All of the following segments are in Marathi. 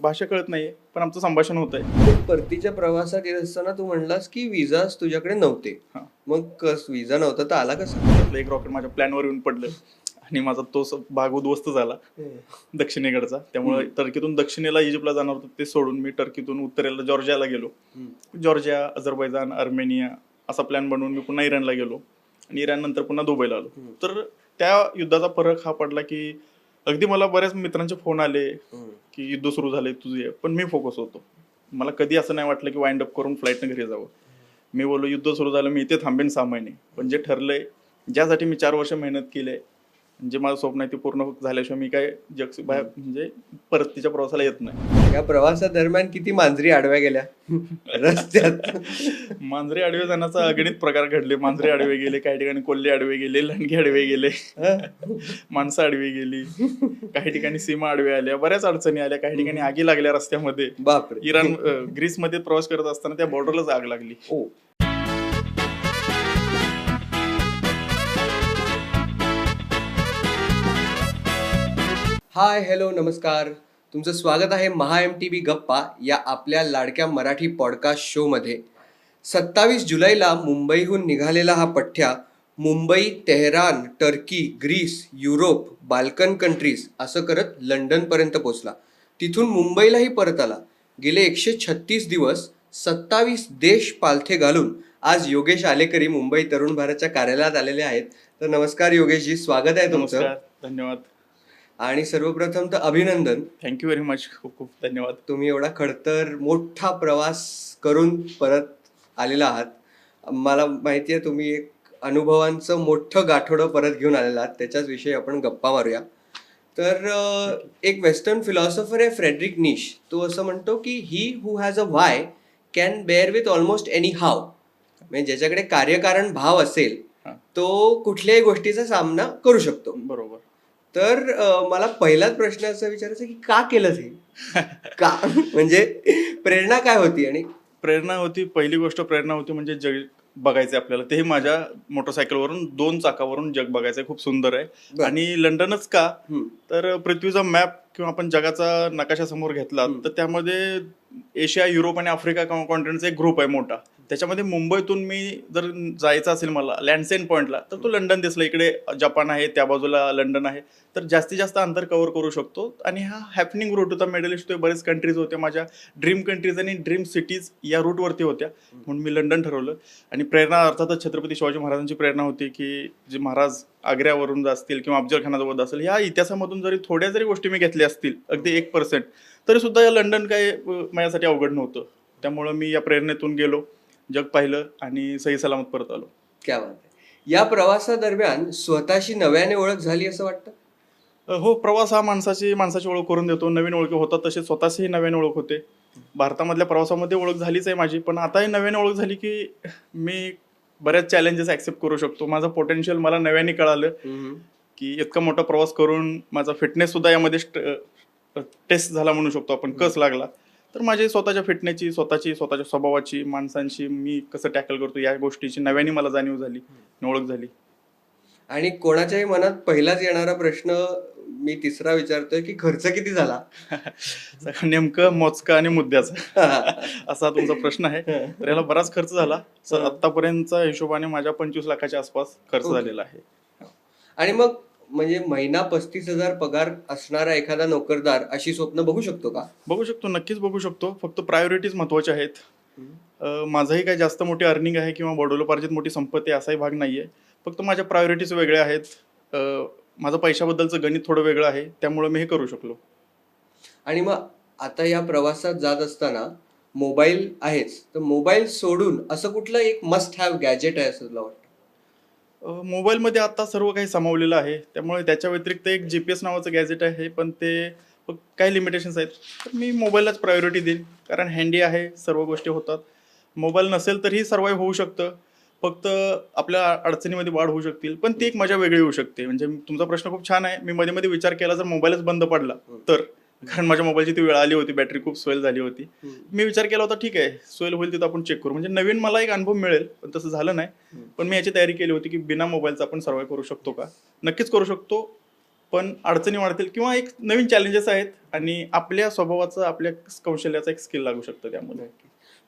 भाषा कळत नाहीये, पण आमचं संभाषण होत आहे. तर परतीच्या प्रवासात येत असताना तू म्हणलास की विजाच तुझ्याकडे नव्हते. हां. मग विजा नव्हता तर आला कसा? त्यातलं एक रॉकेट माझ्या प्लॅनवर येऊन पडलं आणि माझा तो भाग उद्ध्वस्त झाला दक्षिणेकडचा. त्यामुळे टर्कीतून दक्षिणेला इजिप्तला जाणार होतं ते सोडून मी टर्कीतून उत्तरेला जॉर्जियाला गेलो. जॉर्जिया, अझरबैजान, अर्मेनिया असा प्लॅन बनवून मी पुन्हा इराणला गेलो आणि इराण नंतर पुन्हा दुबईला आलो. तर त्या युद्धाचा फरक हा पडला की अगदी मला बऱ्याच मित्रांचे फोन आले की युद्ध सुरू झाले तुझे, पण मी फोकस होतो. मला कधी असं नाही वाटलं की वाइंड अप करून फ्लाईटनं घरी जावं. मी बोललो युद्ध सुरू झालं, मी इथे थांबेन 6 महिने, पण जे ठरलंय, ज्यासाठी मी 4 वर्ष मेहनत केली, जे माझं स्वप्न आहे ते पूर्ण झाल्याशिवाय मी काय जग बाहेर म्हणजे परतीच्या प्रवासाला येत नाही. या प्रवासादरम्यान किती मांजरी आडव्या गेल्या रस्त्यात? मांजरे आडवे जाण्याचा अगणित प्रकार घडले. मांजरे आडवे गेले, काही ठिकाणी कोल्हे आडवे गेले, लंडगे आडवे गेले, माणसं आडवी गेली, काही ठिकाणी सीमा आडव्या आल्या, बऱ्याच अडचणी आल्या, काही ठिकाणी आगी लागल्या रस्त्यामध्ये. बापरे. इराण ग्रीसमध्ये प्रवास करत असताना त्या बॉर्डरलाच आग लागली. ओ. हाय, हॅलो, नमस्कार. तुमचं स्वागत आहे MHA-MTV गप्पा या आपल्या लाडक्या मराठी पॉडकास्ट शोमध्ये. 27 जुलैला मुंबईहून निघालेला हा पठ्ठ्या Mumbai, Tehran, Turkey, Greece, Europe, Balkan countries असं करत लंडनपर्यंत पोचला. तिथून मुंबईलाही परत आला. गेले 136 दिवस 27 देश पालथे घालून आज योगेश आलेकरी मुंबई तरुण भारतच्या कार्यालयात आलेले आहेत. तर नमस्कार योगेशजी, स्वागत आहे तुमचं. नमस्कार, धन्यवाद. आणि सर्वप्रथम तर अभिनंदन. थँक्यू व्हेरी मच, खूप खूप धन्यवाद. तुम्ही एवढा खडतर मोठा प्रवास करून परत आलेला आहात. मला माहिती आहे तुम्ही एक अनुभवांचं मोठं गाठोडं परत घेऊन आलेला आहात. त्याच्याच विषयी आपण गप्पा मारूया. तर एक वेस्टर्न फिलॉसॉफर आहे फ्रेडरिक नीश. तो असं म्हणतो की he who has a why can bear with almost any how. म्हणजे ज्याच्याकडे कार्यकारण भाव असेल तो कुठल्याही गोष्टीचा सामना करू शकतो. बरोबर. तर मला पहिलाच प्रश्न असा विचारायचा की का केलं ते? का म्हणजे प्रेरणा काय होती? आणि प्रेरणा होती, पहिली गोष्ट प्रेरणा होती म्हणजे जग बघायचंय आपल्याला. तेही माझ्या मोटरसायकलवरून 2 चाकावरून जग बघायचंय, खूप सुंदर आहे. आणि लंडनच का, तर पृथ्वीचा मॅप किंवा आपण जगाचा नकाशा समोर घेतला तर त्यामध्ये एशिया, युरोप आणि आफ्रिका कॉन्टिनेंटचा एक ग्रुप आहे मोठा. त्याच्यामध्ये मुंबईतून मी जर जायचं असेल मला लँडसेन पॉईंटला तर तो लंडन दिसला. इकडे जपान आहे, त्या बाजूला लंडन आहे. तर जास्तीत जास्त अंतर कव्हर करू शकतो. आणि हा हॅपनिंग रूट होता. मिडल ईस्ट बरेच कंट्रीज होते, माझ्या ड्रीम कंट्रीज आणि ड्रीम सिटीज या रूटवरती होत्या, म्हणून मी लंडन ठरवलं. आणि प्रेरणा अर्थातच छत्रपती शिवाजी महाराजांची प्रेरणा होती की जे महाराज आग्र्यावरून असतील किंवा अफजल खानाचा असेल, या इतिहासामधून जरी थोड्या जरी गोष्टी मी घेतल्या असतील, अगदी 1%, तरी सुद्धा या लंडन काही माझ्यासाठी अवघड नव्हतं. त्यामुळं मी या प्रेरणेतून गेलो, जग पाहिलं आणि सही सलामत परत आलो. क्या बात आहे. या प्रवासादरम्यान स्वतःशी नव्याने ओळख झाली असं वाटतं? हो, प्रवास हा माणसाची ओळख करून देतो. नवीन ओळखी होतात, तसे स्वतःची नवीन ओळख होते. भारतामधल्या प्रवासामध्ये ओळख झालीच आहे माझी, पण आताही नवीन ओळख झाली की मी बऱ्याच चॅलेंजेस ऍक्सेप्ट करू शकतो. माझं पोटेन्शियल मला नव्याने कळालं की इतका मोठा प्रवास करून माझा फिटनेस सुद्धा यामध्ये टेस्ट झाला म्हणू शकतो आपण, कस लागला. तर माझी स्वतःच्या फिटनेसची, स्वतःच्या स्वभावाची, माणसांशी मी कसं टॅकल करतो या गोष्टीची नव्याने मला जाणीव झाली, ओळख झाली. आणि कोणाच्याही मनात पहिलाच येणारा प्रश्न मी तिसरा विचारतोय की खर्च किती झाला? नेमकं मोजका आणि मुद्द्याचा असा तुमचा प्रश्न आहे. तर याला बराच खर्च झाला. आतापर्यंतच्या हिशोबाने माझ्या 25 लाखाच्या आसपास खर्च झालेला आहे. आणि मग म्हणजे महिना 35,000 पगार असणारा एखादा नोकरदार अशी स्वप्न बघू शकतो का? बघू शकतो, नक्कीच बघू शकतो. फक्त प्रायोरिटीज महत्वाच्या आहेत. माझंही काही जास्त मोठी अर्निंग आहे किंवा वडिलोपार्जित मोठी संपत्ती असाही भाग नाहीये. फक्त माझ्या प्रायोरिटीज वेगळ्या आहेत. माझं पैशाबद्दलचं गणित थोडं वेगळं आहे, त्यामुळे मी हे करू शकलो. आणि मग आता या प्रवासात जात असताना मोबाईल आहेच, तर मोबाईल सोडून असं कुठलं एक मस्ट हॅव गॅजेट आहे असं तुला वाटतं? मोबाईलमध्ये आता सर्व काही सामावलेलं आहे, त्यामुळे त्याच्या व्यतिरिक्त एक GPS नावाचं गॅजेट आहे, पण ते काही लिमिटेशन्स आहेत. तर मी मोबाईललाच प्रायोरिटी देईन, कारण हँडी आहे, सर्व गोष्टी होतात. मोबाईल नसेल तरीही सर्वाईव्ह होऊ शकतं. फक्त आपल्या अडचणीमध्ये वाढ होऊ शकतील, पण ती एक मजा वेगळी होऊ शकते. म्हणजे तुमचा प्रश्न खूप छान आहे. मी मध्ये मध्ये विचार केला, जर मोबाईलच बंद पडला तर, कारण माझ्या मोबाईलची ती वेळ आली होती, बॅटरी खूप स्वेल झाली होती. मी विचार केला होता ठीक आहे, स्वेल होईल तिथं आपण चेक करू, म्हणजे नवीन मला एक अनुभव मिळेल. पण तसं झालं नाही. पण मी याची तयारी केली होती की बिना मोबाईलचा आपण सर्वाईव्ह करू शकतो का? नक्कीच करू शकतो. पण अडचणी वाढतील किंवा एक नवीन चॅलेंजेस आहेत आणि आपल्या स्वभावाचं आपल्या कौशल्याचं एक स्किल लागू शकतं त्यामध्ये.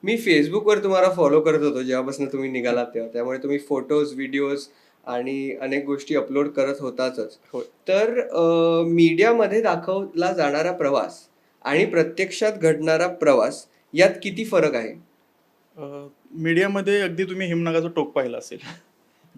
मी फेसबुकवर तुम्हाला फॉलो करत होतो जेव्हापासून तुम्ही निघालात तेव्हा, त्यामुळे तुम्ही फोटोज, व्हिडिओज आणि अनेक गोष्टी अपलोड करत होताच. होय. तर मीडियामध्ये दाखवला जाणारा प्रवास आणि प्रत्यक्षात घडणारा प्रवास यात किती फरक आहे? मीडियामध्ये अगदी तुम्ही हिमनगाचं टोक पाहिलं असेल.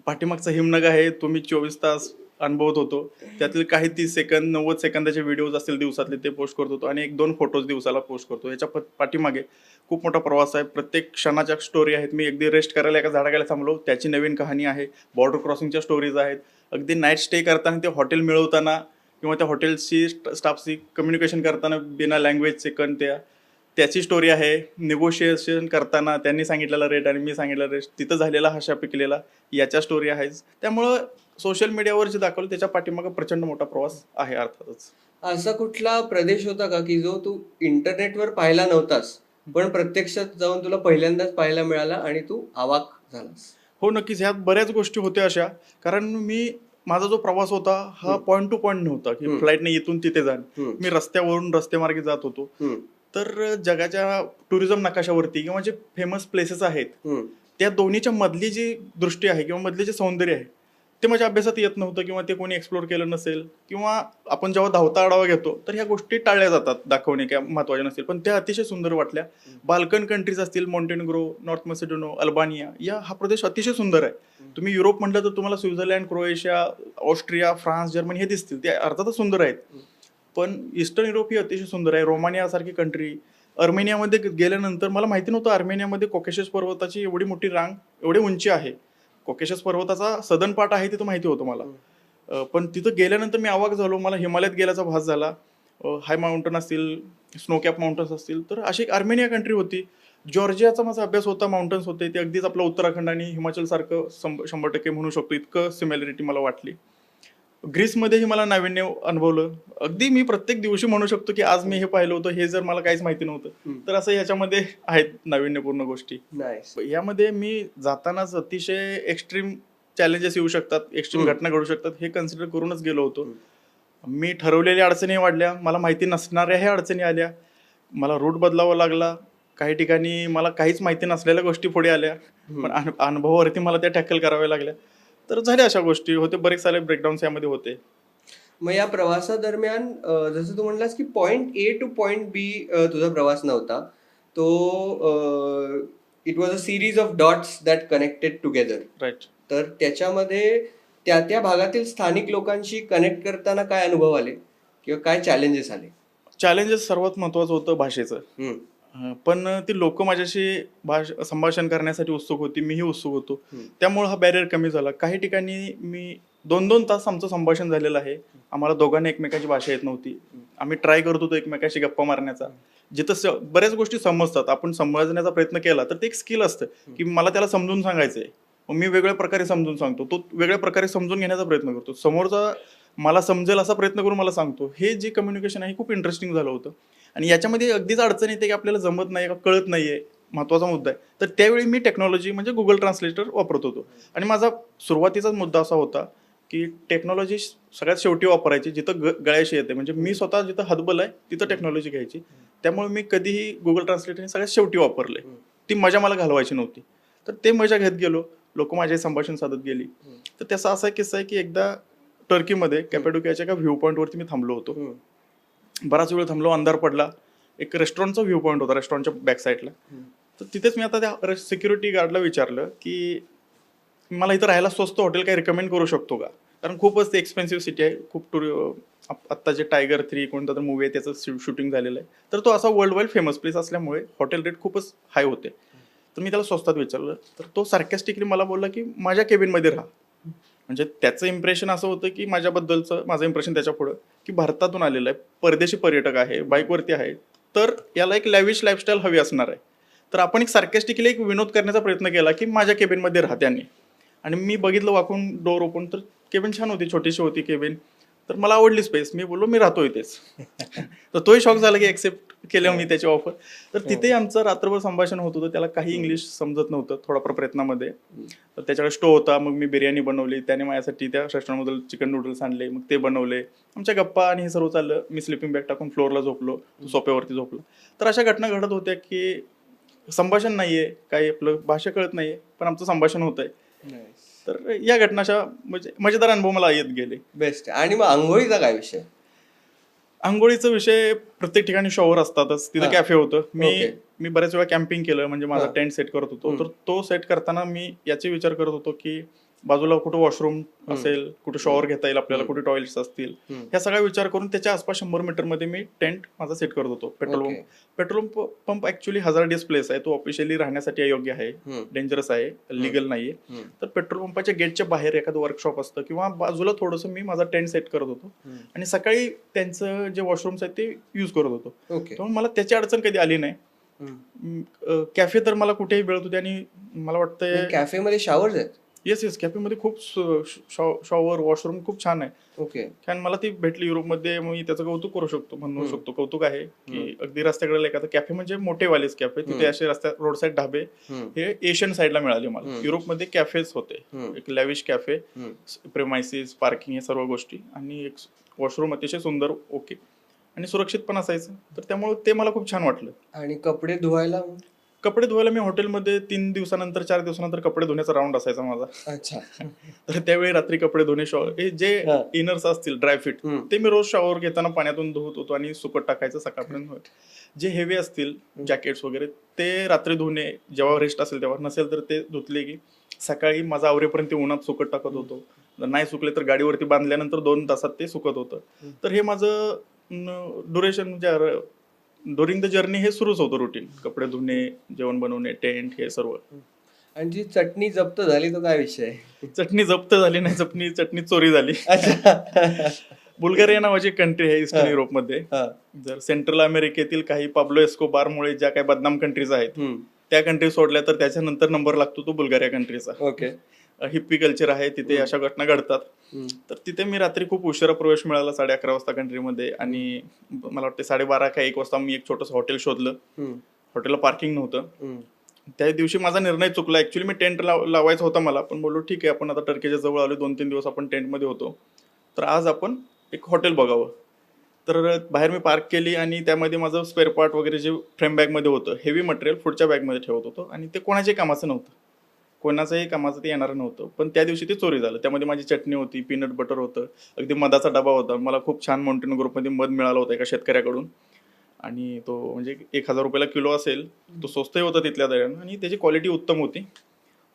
पाठीमागचा हिमनगा आहे तो मी 24 तास अनुभवत होतो. त्यातील काही 30 सेकंद 90 सेकंदाचे व्हिडिओज असतील दिवसातले ते पोस्ट करत होतो आणि 1-2 फोटोज दिवसाला पोस्ट करतो. याच्या पाठीमागे खूप मोठा प्रवास आहे. प्रत्येक क्षणाच्या स्टोरी आहेत. मी अगदी रेस्ट करायला एका झाडाखाली थांबलो त्याची नवीन कहाणी आहे. बॉर्डर क्रॉसिंगच्या स्टोरीज आहेत. अगदी नाईट स्टे करताना ते हॉटेल मिळवताना किंवा त्या हॉटेलशी स्टाफशी कम्युनिकेशन करताना बिना लँग्वेजचे त्याची स्टोरी आहे. निगोशिएशन करताना त्यांनी सांगितलेला रेट आणि मी सांगितलेला रेट तिथं झालेला हशा पिकलेला याच्या स्टोरी आहेच. त्यामुळं सोशल मीडियावर जे दाखवलं त्याच्या पाठीमागे प्रचंड मोठा प्रवास आहे अर्थातच. असा कुठला प्रदेश होता का की जो तू इंटरनेटवर पाहिला नव्हतास, पण प्रत्यक्षात जाऊन तुला पहिल्यांदाच पाहायला मिळाला आणि तू अवाक झालास? हो, नक्कीच. ह्यात बऱ्याच गोष्टी होत्या अशा. कारण माझा जो प्रवास होता हा पॉईंट टू पॉईंट नव्हता की फ्लाईटने इथून तिथे जाण. मी रस्त्यावरून रस्तेमार्गे जात होतो. तर जगाच्या टुरिझम नकाशावरती किंवा जे फेमस प्लेसेस आहेत त्या दोन्हीच्या मधली जी दृष्टी आहे किंवा मधले जे सौंदर्य आहे ते माझ्या अभ्यासात येत नव्हतं किंवा ते कोणी एक्सप्लोर केलं नसेल किंवा आपण जेव्हा धावता आढावा घेतो तर ह्या गोष्टी टाळल्या जातात दाखवणे किंवा महत्वाच्या नसतील, पण त्या अतिशय सुंदर वाटल्या. बाल्कन कंट्रीज असतील, मॉन्टेनेग्रो, नॉर्थ मॅसेडोनिया, अल्बानिया, हा प्रदेश अतिशय सुंदर आहे. तुम्ही युरोप म्हटलं तर तुम्हाला Switzerland, Croatia, Austria, France, Germany हे दिसतील, ते अर्थातच सुंदर आहेत. पण ईस्टर्न युरोप ही अतिशय सुंदर आहे. रोमानिया सारखी कंट्री, अर्मेनियामध्ये गेल्यानंतर मला माहिती नव्हतं अर्मेनियामध्ये कॉकेशस पर्वताची एवढी मोठी रांग, एवढी उंची आहे. कॉकेशस पर्वताचा सदन पार्ट आहे तिथं माहिती होतं मला. पण तिथं गेल्यानंतर मी अवाक झालो. मला हिमालयात गेल्याचा भास झाला. हाय माउंटन असतील, स्नो कॅप माउंटन्स असतील, तर अशी एक अर्मेनिया कंट्री होती. जॉर्जियाचा माझा अभ्यास होता, माउंटन्स होते ते अगदीच आपलं उत्तराखंड आणि हिमाचल सारखं 100% म्हणू शकतो इतकं सिमिलॅरिटी मला वाटली. ग्रीसमध्येही मला नाविन्य अनुभवलं. अगदी मी प्रत्येक दिवशी म्हणू शकतो की आज मी हे पाहिलं होतं, हे जर मला काहीच माहिती नव्हतं तर असं ह्याच्यामध्ये आहेत नाविन्यपूर्ण गोष्टी. यामध्ये मी जातानाच अतिशय एक्स्ट्रीम चॅलेंजेस येऊ शकतात, एक्स्ट्रीम घटना घडू शकतात हे कन्सिडर करूनच गेलो होतो. मी ठरवलेल्या अडचणी वाढल्या, मला माहिती नसणाऱ्या ह्या अडचणी आल्या, मला रूट बदलावा लागला. काही ठिकाणी मला काहीच माहिती नसलेल्या गोष्टी पुढे आल्या, पण अनुभवावरती मला त्या टॅकल कराव्या लागल्या. तर झाल्या अशा गोष्टी होते, बरेच सारे ब्रेकडाऊन्स यामध्ये होते. मग या प्रवासादरम्यान जसं तू म्हणलास की point A to point B तुझा प्रवास नव्हता तो, it was a series of dots that connected together. Right. तर त्याच्यामध्ये त्या भागातील स्थानिक लोकांशी कनेक्ट करताना काय अनुभव आले किंवा काय चॅलेंजेस आले? चॅलेंजेस सर्वात महत्वाचं होतं भाषेचं. पण ती लोक माझ्याशी संभाषण करण्यासाठी उत्सुक होती, मीही उत्सुक होतो. त्यामुळे हा बॅरियर कमी झाला. काही ठिकाणी मी 2-2 तास आमचं संभाषण झालेलं आहे. आम्हाला दोघांना एकमेकाची भाषा येत नव्हती. आम्ही ट्राय करत होतो एकमेकाशी गप्पा मारण्याचा. जिथं बऱ्याच गोष्टी समजतात, आपण समजण्याचा प्रयत्न केला तर ते एक स्किल असतं की मला त्याला समजून सांगायचंय, मग मी वेगळ्या प्रकारे समजून सांगतो, तो वेगळ्या प्रकारे समजून घेण्याचा प्रयत्न करतो, समोरचा मला समजेल असा प्रयत्न करून मला सांगतो. हे जे कम्युनिकेशन आहे खूप इंटरेस्टिंग झालं होतं. आणि याच्यामध्ये अगदीच अडचण येते की आपल्याला जमत नाही, कळत नाहीये, महत्वाचा मुद्दा आहे. तर त्यावेळी मी टेक्नॉलॉजी म्हणजे गुगल ट्रान्सलेटर वापरत होतो. आणि माझा सुरुवातीचाच मुद्दा असा होता की टेक्नॉलॉजी सगळ्यात शेवटी वापरायची जिथं गळ्याशी येते. म्हणजे मी स्वतः जिथं हतबल आहे तिथं टेक्नॉलॉजी घ्यायची. त्यामुळे मी कधीही गुगल ट्रान्सलेटर सगळ्यात शेवटी वापरले. ती मजा मला घालवायची नव्हती. तर ते मजा घेत गेलो, लोक माझे संभाषण साधत गेली. तर त्याचा असा किस्सा आहे की एकदा टर्कीमध्ये कॅपॅडोकियाच्या एका व्ह्यू पॉईंटवरती मी थांबलो होतो. बराच वेळ थांबलो, अंधार पडला. एक रेस्टॉरंटचा व्ह्यू पॉईंट होता रेस्टॉरंटच्या बॅक साईडला. तर तिथेच मी आता त्या सिक्युरिटी गार्डला विचारलं की मला इथं राहायला स्वस्त हॉटेल काही रिकमेंड करू शकतो का, कारण खूपच ते एक्सपेन्सिव्ह सिटी आहे. खूप आत्ता जे टायगर 3 कोणता तर मूवी आहे त्याचं शूटिंग झालेलं आहे. तर तो असा वर्ल्ड वाईड फेमस प्लेस असल्यामुळे हॉटेल रेट खूपच हाय होते. तर मी त्याला स्वस्तात विचारलं तर तो सार्कॅस्टिकली मला बोलला की माझ्या केबिनमध्ये राहा. म्हणजे त्याचं इम्प्रेशन असं होतं की माझ्याबद्दलचं माझं इम्प्रेशन त्याच्या पुढं की भारतातून आलेलं आहे, परदेशी पर्यटक आहे, बाईकवरती आहे, तर याला एक लॅविश लाईफस्टाईल हवी असणार आहे. तर आपण एक सार्कॅस्टिकली एक विनोद करण्याचा प्रयत्न केला की माझ्या केबिनमध्ये राहा त्यांनी. आणि मी बघितलं वाकून डोअर ओपन, तर केबिन छान होती, छोटीशी होती केबिन. तर मला आवडली स्पेस, मी बोललो मी राहतो इथेच. तर तोही शॉक झाला की ऍक्सेप्ट केलं मी त्याची ऑफर. तर तिथे आमचं रात्रभर संभाषण होत होतं. त्याला काही इंग्लिश समजत नव्हतं थोडाफार प्रयत्नामध्ये. तर त्याच्याकडे स्टो होता, मग मी बिर्याणी बनवली, त्याने माझ्यासाठी त्या रेस्टॉरंटमधून चिकन नूडल्स आणले, मग ते बनवले. आमच्या गप्पा आणि हे सर्व चाललं. मी स्लिपिंग बॅग टाकून फ्लोअरला झोपलो, तो सोफ्यावरती झोपला. तर अशा घटना घडत होत्या की संभाषण नाहीये, काही आपलं भाषा कळत नाहीये, पण आमचं संभाषण होतंय. तर या घटनाच्या म्हणजे मजेदार अनुभव मला येत गेले. बेस्ट. आणि मग आंघोळीचा काय विषय? आंघोळीचा विषय प्रत्येक ठिकाणी शॉवर असतातच, तिथं कॅफे होतं. Okay. मी बऱ्याच वेळा कॅम्पिंग केलं, म्हणजे माझा हा. टेंट सेट करत होतो. तर तो सेट करताना मी याचे विचार करत होतो की बाजूला कुठं वॉशरूम असेल, कुठे शॉवर घेता येईल आपल्याला, कुठे टॉयलेट्स असतील, ह्या सगळा विचार करून त्याच्या आसपास 100 मीटरमध्ये मी टेंट माझा सेट करत होतो. Okay. Petrol pump actually hazardous place आहे, तो ऑफिशियली राहण्यासाठी अयोग्य आहे, डेंजरस आहे, लिगल नाहीये. तर पेट्रोल पंपाच्या गेटच्या बाहेर एखादं वर्कशॉप असतं किंवा बाजूला थोडंसं मी माझा टेंट सेट करत होतो आणि सकाळी त्यांचं जे वॉशरूम्स आहेत ते युज करत होतो. ओके. त्यामुळे मला त्याची अडचण कधी आली नाही. कॅफे तर मला कुठेही मिळत होते आणि मला वाटतंय कॅफेमध्ये शॉवर्स आहेत? येस कॅफेमध्ये खूप शॉवर वॉशरूम खूप छान आहे. ओके. कारण मला ती भेटली युरोपमध्ये, मी त्याचं कौतुक करू शकतो, म्हणू शकतो कौतुक आहे की अगदी रस्त्याकडे एखादा कॅफे, म्हणजे मोठेवालेच कॅफे, तिथे असे रस्त्या रोड साईड ढाबे हे एशियन साईडला मिळाले मला. युरोपमध्ये कॅफेच होते, एक लॅविश कॅफे, प्रेमायसिस, पार्किंग, हे सर्व गोष्टी, आणि एक वॉशरूम अतिशय सुंदर, ओके, आणि सुरक्षित पण असायचं. तर त्यामुळे ते मला खूप छान वाटलं. आणि कपडे धुवायला? कपडे धुवायला मी हॉटेलमध्ये 3 दिवसानंतर 4 दिवसानंतर कपडे धुण्याचा राऊंड असायचा माझा. अच्छा. तर त्यावेळी रात्री कपडे धुणे, शॉवर, हे जे हा. इनर्स असतील ड्रायफिट, ते मी रोज शॉवर घेताना पाण्यातून धुवत होतो आणि सुकत टाकायचं सकाळपर्यंत. जे हेवी असतील जॅकेट्स वगैरे ते रात्री धुणे, जेव्हा रेस्ट असेल तेव्हा, नसेल तर ते धुतले की सकाळी माझा आवरेपर्यंत ते उन्हात सुकत टाकत होतो. नाही सुकले तर गाडीवरती बांधल्यानंतर 2 तासात ते सुकत होतं. तर हे माझं ड्युरेशन, म्हणजे ड्युरिंग द जर्नी हे सुरूच होतं रुटीन. कपडे धुणे, जेवण बनवणे, टेंट, हे सर्व. आणि जी चटणी जप्त झाली तो काय विषय? चटणी जप्त झाली नाही, चटणी चोरी झाली. अच्छा. बुल्गारिया नावाची कंट्री आहे ईस्टर्न युरोपमध्ये. हा. जर सेंट्रल अमेरिकेतील काही पाब्लो एस्कोबारमुळे ज्या काही बदनाम कंट्रीज आहेत हम्म. त्या कंट्री सोडल्या तर त्याच्यानंतर नंबर लागतो तो बुल्गारिया कंट्रीचा. ओके. हिप्पी कल्चर आहे तिथे, अशा घटना घडतात. तर तिथे मी रात्री खूप उशिरा प्रवेश मिळाला, 11:30 वाजता कंट्रीमध्ये, आणि मला वाटतं 12:30 का 1 वाजता मी एक छोटंसं हॉटेल शोधलं. हॉटेलला पार्किंग नव्हतं. त्या दिवशी माझा निर्णय चुकला. ऍक्च्युली मी टेंट लावायचा होता मला, पण बोललो ठीक आहे, आपण आता टर्कीच्या जवळ आलो, 2-3 दिवस आपण टेंटमध्ये होतो, तर आज आपण एक हॉटेल बघावं. तर बाहेर मी पार्क केली आणि त्यामध्ये माझं स्पेअर पार्ट वगैरे जे फ्रेम बॅगमध्ये होतं, हेवी मटेरियल पुढच्या बॅगमध्ये ठेवत होतो, आणि ते कोणाच्याही कामाचं नव्हतं, कोणाचंही कामाचं ते येणारं नव्हतं. पण त्या दिवशी ते चोरी झालं. त्यामध्ये माझी चटणी होती, पीनट बटर होतं, अगदी मधाचा डबा होता. मला खूप छान माउंटेन ग्रुपमध्ये मध मिळाला होता एका शेतकऱ्याकडून, आणि तो म्हणजे 1,000 रुपयाला किलो असेल, तो स्वस्तही होता तिथल्या दरानं आणि त्याची क्वालिटी उत्तम होती.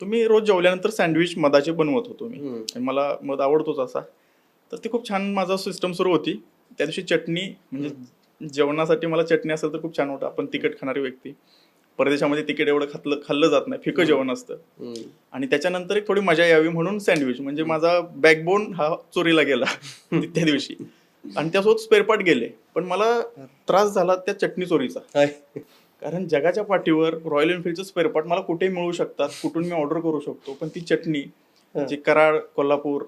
तर मी रोज जेवल्यानंतर सँडविच मधाचे बनवत होतो मी, आणि मला मध आवडतोच असा. तर ती खूप छान माझा सिस्टम सुरू होती. त्या दिवशी चटणी, म्हणजे जेवणासाठी मला चटणी असेल तर खूप छान होतं. आपण तिखट खाणारी व्यक्ती, परदेशामध्ये तिखट एवढं खाल्लं जात नाही, फिकं जेवण असतं. आणि त्याच्यानंतर एक थोडी मजा यावी म्हणून सँडविच, म्हणजे माझा बॅकबोन हा चोरीला गेला त्या दिवशी, आणि त्यासोबत स्पेअर पार्ट गेले. पण मला त्रास झाला त्या चटणी चोरीचा, कारण जगाच्या पाठीवर रॉयल एनफिल्डचं स्पेअर पार्ट मला कुठेही मिळू शकतात, कुठून मी ऑर्डर करू शकतो, पण ती चटणी जी कराड, कोल्हापूर,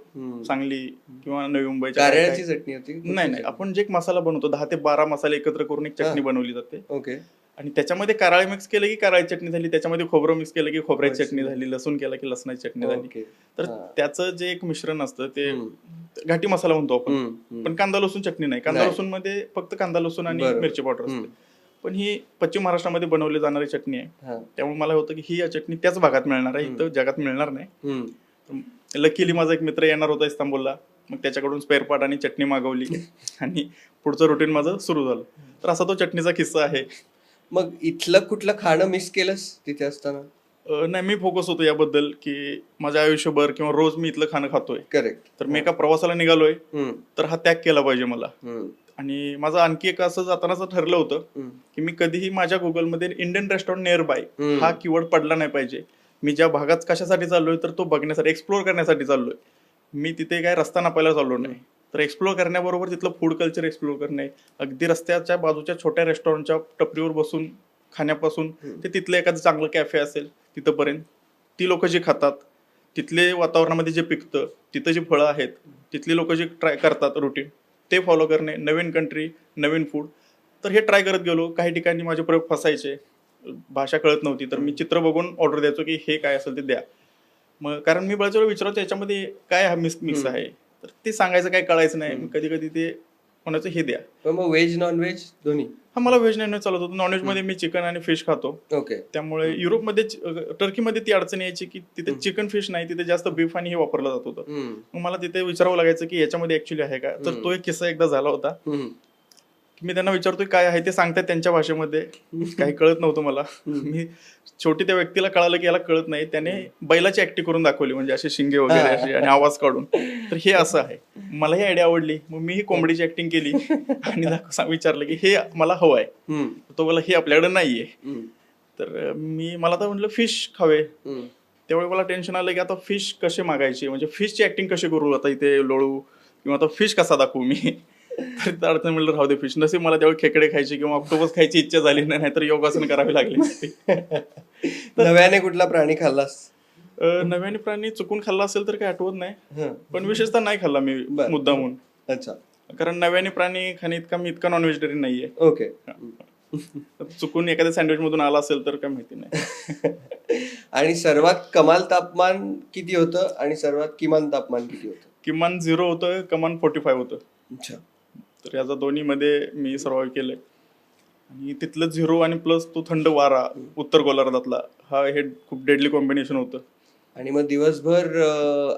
सांगली किंवा नवी मुंबईच्या कारळ्याची चटणी होती? नाही, आपण जे एक मसाला बनवतो, 10 ते 12 मसाले एकत्र करून एक चटणी बनवली जाते. ओके. आणि त्याच्यामध्ये कारळे मिक्स केलं की कारळी चटणी झाली, त्याच्यामध्ये खोबरं मिक्स केलं की खोबऱ्याची चटणी झाली, लसूण केलं की लसणाची चटणी झाली. तर त्याचं जे एक मिश्रण असतं ते घाटी मसाला म्हणतो आपण, पण कांदा लसूण चटणी नाही. कांदा लसूण मध्ये फक्त कांदा लसूण आणि मिरची पावडर असते. पण ही पश्चिम महाराष्ट्रामध्ये बनवली जाणारी चटणी आहे. त्यामुळे मला होतं की ही या चटणी त्याच भागात मिळणार आहे, इथं जगात मिळणार नाही. लकीली माझा एक मित्र येणार होता इस्तांबुलला, मग त्याच्याकडून स्पेअर पार्ट आणि चटणी मागवली आणि पुढचं रुटीन माझं सुरू झालं. तर असा तो चटणीचा किस्सा आहे. मग इथलं कुठलं खाणं मिस केलंस तिथे असताना? नाही, मी फोकस होतो याबद्दल की माझ्या आयुष्यभर किंवा रोज मी इथलं खाणं खातोय. करेक्ट. तर मी एका प्रवासाला निघालोय, तर हा त्याग केला पाहिजे मला. आणि माझं आणखी एक असं जातानाच ठरलं होतं की मी कधीही माझ्या गुगलमध्ये इंडियन रेस्टॉरंट नियर बाय हा कीवर्ड पडला नाही पाहिजे. मी ज्या भागात कशासाठी चाललोय, तर तो बघण्यासाठी, एक्सप्लोर करण्यासाठी चाललोय. मी तिथे काय रस्ता नापायला चाललो नाही. तर एक्सप्लोर करण्याबरोबर तिथलं फूड कल्चर एक्सप्लोर करणे, अगदी रस्त्याच्या बाजूच्या छोट्या रेस्टॉरंटच्या टपरीवर बसून खाण्यापासून ते तिथलं एखादं चांगलं कॅफे असेल तिथपर्यंत, ती लोक जे खातात तिथले वातावरणामध्ये जे पिकतं, तिथं जी फळं आहेत, तिथली लोक जे ट्राय करतात रुटीन, ते फॉलो करणे, नवीन कंट्री, नवीन फूड. तर हे ट्राय करत गेलो. काही ठिकाणी माझे प्रयोग फसायचे, भाषा कळत नव्हती, तर मी चित्र बघून ऑर्डर द्यायचो की हे काय असेल ते द्या. मग कारण मी बऱ्याच वेळा विचारायचो याच्यामध्ये काय हा मिक्स आहे, तर ते सांगायचं काय कळायचं नाही. कधी कधी ते म्हणायचं हे द्या. पण मग व्हेज नॉन व्हेज दोन्ही? हा, मला व्हेज नॉनव्हेज चालत होतं. नॉनव्हेजमध्ये मी चिकन आणि फिश खातो. ओके. त्यामुळे युरोपमध्ये टर्कीमध्ये ती अडचण यायची की तिथे चिकन फिश नाही, तिथे जास्त बीफ आणि हे वापरलं जात होतं. मग मला तिथे विचारावं लागायचं की याच्यामध्ये ऍक्च्युली आहे का. तर तो एक किस्सा एकदा झाला होता की मी त्यांना विचारतोय काय आहे, ते सांगतात त्यांच्या भाषेमध्ये. काही कळत नव्हतं मला. मी शेवटी त्या व्यक्तीला कळालं की याला कळत नाही. त्याने बैलाची ऍक्टिंग करून दाखवली, म्हणजे असे शिंगे वगैरे असे आणि आवाज काढून. तर हे असं आहे. मला ही आयडिया आवडली. मग मी ही कोंबडीची ऍक्टिंग केली आणि विचारलं की हे मला हवं आहे. तो बोला हे आपल्याकडे नाहीये. तर मला तर म्हटलं फिश खावे. त्यावेळी मला टेन्शन आलं की आता फिश कसे मागायचे, म्हणजे फिशची ऍक्टिंग कशी करू आता इथे लोळू, किंवा आता फिश कसा दाखवू मी. तर त्या अडचण म्हटलं राहू दे फिश. नसेल मला त्यावेळी खेकडे खायची किंवा ऑक्टोपस खायची इच्छा झाली नाही, तर योगासन करावी लागली. नव्याने कुठला प्राणी खाल्लास? नव्याने प्राणी चुकून खाल्ला असेल तर काही आठवत नाही, पण विशेषतः नाही खाल्ला मी मुद्दामून. अच्छा. कारण नव्याने प्राणी खाणे मी इतका नॉन व्हेजिटेरियन नाहीये. ओके. चुकून एखाद्या सँडविच मधून आला असेल तर काय माहिती नाही. आणि सर्वात कमाल तापमान किती होतं आणि सर्वात किमान तापमान किती होतं? किमान 0 होतं, कमान 45 होतं. अच्छा. तर याचा दोन्ही मध्ये मी सर्वाइव्ह केलंय. आणि तिथलं 0 आणि प्लस तो थंड वारा उत्तर गोलार्धातला, हे खूप डेडली कॉम्बिनेशन होतं. आणि मग दिवसभर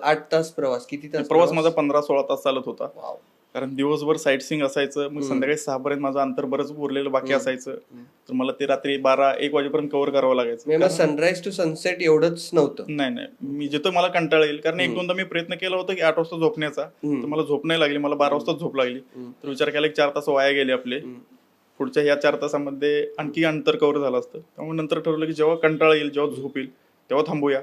8 तास प्रवास, किती तास प्रवास माझा 15-16 तास चालत होता. वाव. कारण दिवसभर साईट सीइंग असायचं. मग संध्याकाळी 6 पर्यंत माझं अंतर बरंच उरलेलं बाकी असायचं. तर मला ते रात्री 12-1 वाजेपर्यंत कव्हर करावं लागायचं. सनराईज टू सनसेट एवढंच नव्हतं? नाही, मी जिथं मला कंटाळा येईल, कारण 1-2दा मी प्रयत्न केला होता की 8 वाजता झोपण्याचा, तर मला झोप नाही लागली. मला 12 वाजता झोप लागली. तर विचार केला की 4 तास वाया गेले आपले. पुढच्या ह्या 4 तासामध्ये आणखी अंतर कव्हर झालं असतं. त्यामुळे नंतर ठरवलं की जेव्हा कंटाळा येईल, जेव्हा झोप येईल, तेव्हा थांबूया.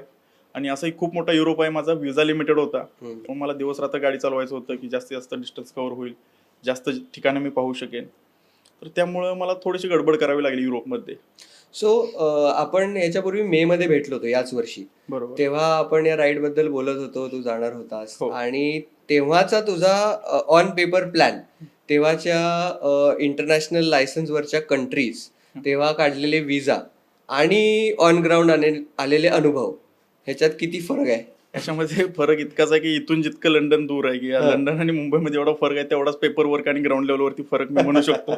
आणि असंही खूप मोठा युरोप आहे, माझा व्हिसा लिमिटेड होता. त्यामुळे मला दिवस रात्र गाडी चालवायचं होतं की जास्तीत जास्त डिस्टन्स कव्हर होईल, जास्त ठिकाणं मी पाहू शकेन. तर त्यामुळं मला थोडीशी गडबड करावी लागली युरोपमध्ये. सो आपण याच्यापूर्वी मे मध्ये भेटलो होतो याच वर्षी. बरोबर. तेव्हा आपण या राईड बद्दल बोलत होतो, तू जाणार होतास. हो. आणि तेव्हाचा तुझा ऑन पेपर प्लॅन, तेव्हाच्या इंटरनॅशनल लायसन्स वरच्या कंट्रीज, तेव्हा काढलेले विजा आणि ऑन ग्राउंड आलेले अनुभव, ह्याच्यात किती फरक आहे? याच्यामध्ये फरक इतकाच आहे की इथून जितकं लंडन दूर आहे, की लंडन आणि मुंबईमध्ये एवढा फरक आहे, तेवढाच पेपर वर्क आणि ग्राउंड लेवलवरती फरक मी म्हणू शकतो.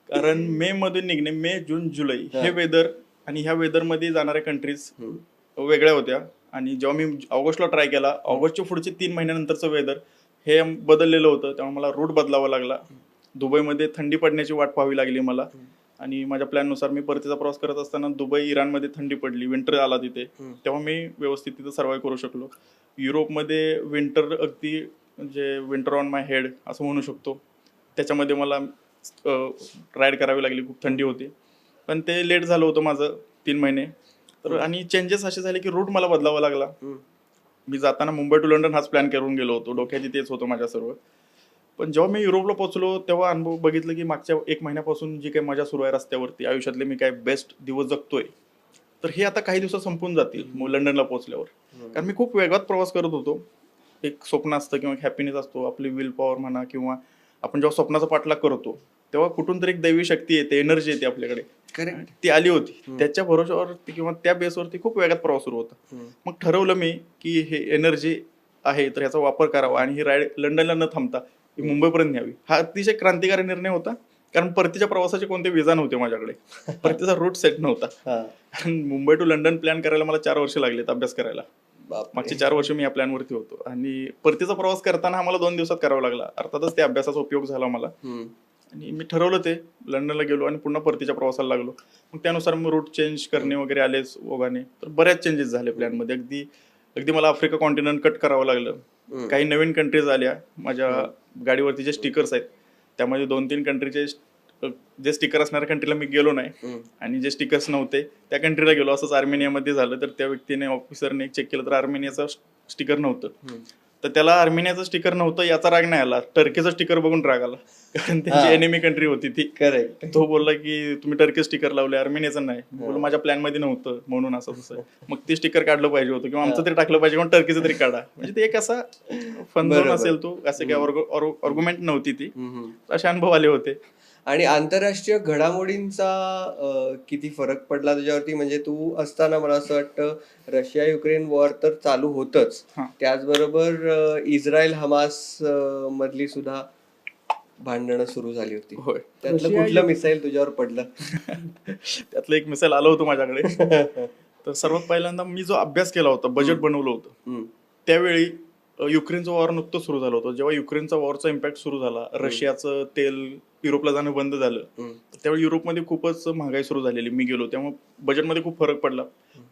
कारण मे मधून निघणे, मे, जून, जुलै हे वेदर आणि ह्या वेदरमध्ये जाणाऱ्या कंट्रीज वेगळ्या होत्या. आणि जेव्हा मी ऑगस्टला ट्राय केला, ऑगस्टच्या पुढचे 3 महिन्यानंतरचं वेदर हे बदललेलं होतं. त्यामुळे मला रूट बदलावा लागला. दुबईमध्ये थंडी पडण्याची वाट पाहावी लागली मला. आणि माझ्या प्लॅननुसार मी परतीचा प्रवास करत असताना दुबई, इराणमध्ये थंडी पडली, विंटर आला तिथे. तेव्हा मी व्यवस्थित तिथं सर्वाइव्ह करू शकलो. युरोपमध्ये विंटर अगदी म्हणजे विंटर ऑन माय हेड असं म्हणू शकतो. त्याच्यामध्ये मला राईड करावी लागली, खूप थंडी होती. पण ते लेट झालं होतं माझं 3 महिने. तर आणि चेंजेस असे झाले की रूट मला बदलावा लागला. मी जाताना मुंबई टू लंडन हाच प्लॅन करून गेलो होतो, डोक्यात तेच होतं माझ्या सर्व. पण जेव्हा मी युरोपला पोहोचलो तेव्हा अनुभव बघितलं की मागच्या 1 महिन्यापासून जी काही मजा सुरू आहे रस्त्यावरती, आयुष्यातले मी काय बेस्ट दिवस जगतोय, तर हे आता काही दिवसात संपून जातील लंडनला पोहोचल्यावर. कारण मी खूप वेगात प्रवास करत होतो. एक स्वप्न असतं किंवा एक हॅपीनेस असतो, आपली विल पॉवर म्हणा, किंवा आपण जेव्हा स्वप्नाचा पाठलाग करतो तेव्हा कुठून तरी एक दैवी शक्ती येते, एनर्जी येते आपल्याकडे. ती आली होती. त्याच्या भरोशावरती किंवा त्या बेसवरती खूप वेगात प्रवास सुरू होता. मग ठरवलं मी की हे एनर्जी आहे तर ह्याचा वापर करावा आणि ही राईड लंडनला न थांबता मुंबईपर्यंत न्यावी. हा अतिशय क्रांतिकारी निर्णय होता. कारण परतीच्या प्रवासाचे कोणते विजा नव्हते माझ्याकडे, परतीचा रूट सेट नव्हता. कारण मुंबई टू लंडन प्लॅन करायला मला 4 वर्ष लागलेत अभ्यास करायला. मागचे 4 वर्ष मी या प्लॅनवरती होतो. आणि परतीचा प्रवास करताना आम्हाला 2 दिवसात करावा लागला. अर्थातच त्या अभ्यासाचा उपयोग झाला मला. आणि मी ठरवलं ते, लंडनला गेलो आणि पुन्हा परतीच्या प्रवासाला लागलो. मग त्यानुसार मग रूट चेंज करणे वगैरे आलेच ओघाने. तर बऱ्याच चेंजेस झाले प्लॅनमध्ये. अगदी मला आफ्रिका कॉन्टिनेंट कट करावं लागलं. काही नवीन कंट्रीज आल्या. माझ्या गाडीवरती जे स्टिकर्स आहेत त्यामध्ये 2-3 कंट्रीचे जे स्टिकर असणाऱ्या कंट्रीला मी गेलो नाही, आणि जे स्टिकर्स नव्हते त्या कंट्रीला गेलो. असंच आर्मेनियामध्ये झालं. तर त्या व्यक्तीने, ऑफिसरने चेक केलं तर आर्मेनियाचं स्टिकर नव्हतं. तर त्याला आर्मेनियाचं स्टिकर नव्हतं याचा राग नाही आला, टर्कीचं स्टिकर बघून राग आला, कारण त्यांची हा. एनिमी कंट्री होती ती. करेक्ट. तो बोलला की तुम्ही टर्की स्टिकर लावले, आर्मेनियाचं नाही. बोललो माझ्या प्लॅन मध्ये नव्हतं म्हणून असं तसं. मग ते स्टिकर काढलं पाहिजे होतं किंवा आमचं तरी टाकलं पाहिजे किंवा टर्कीचं तरी काढा. म्हणजे ते एक असा फन झोन बरोबर. असेल तो, असं काही आर्ग्युमेंट नव्हती ती, हम्म. असे अनुभव आले होते. आणि आंतरराष्ट्रीय घडामोडींचा किती फरक पडला तुझ्यावरती? म्हणजे तू असताना मला असं वाटतं रशिया युक्रेन वॉर तर चालू होतच, हा. त्याचबरोबर इस्रायल हमास मधली सुद्धा भांडणं सुरू झाली होती. होय. त्यातलं कुठलं मिसाईल तुझ्यावर पडलं? त्यातलं एक मिसाईल आलं होतं माझ्याकडे. तर सर्वात पहिल्यांदा मी जो अभ्यास केला होता, बजेट बनवलं होतं, हम्म. त्यावेळी युक्रेनचं वॉर नुकतं सुरू झालं होतं. जेव्हा युक्रेनचा वॉरचा इम्पॅक्ट सुरू झाला, रशियाचं तेल युरोपला जाणं बंद झालं, त्यावेळी युरोपमध्ये खूपच महागाई सुरू झालेली. मी गेलो तेव्हा बजेटमध्ये खूप फरक पडला.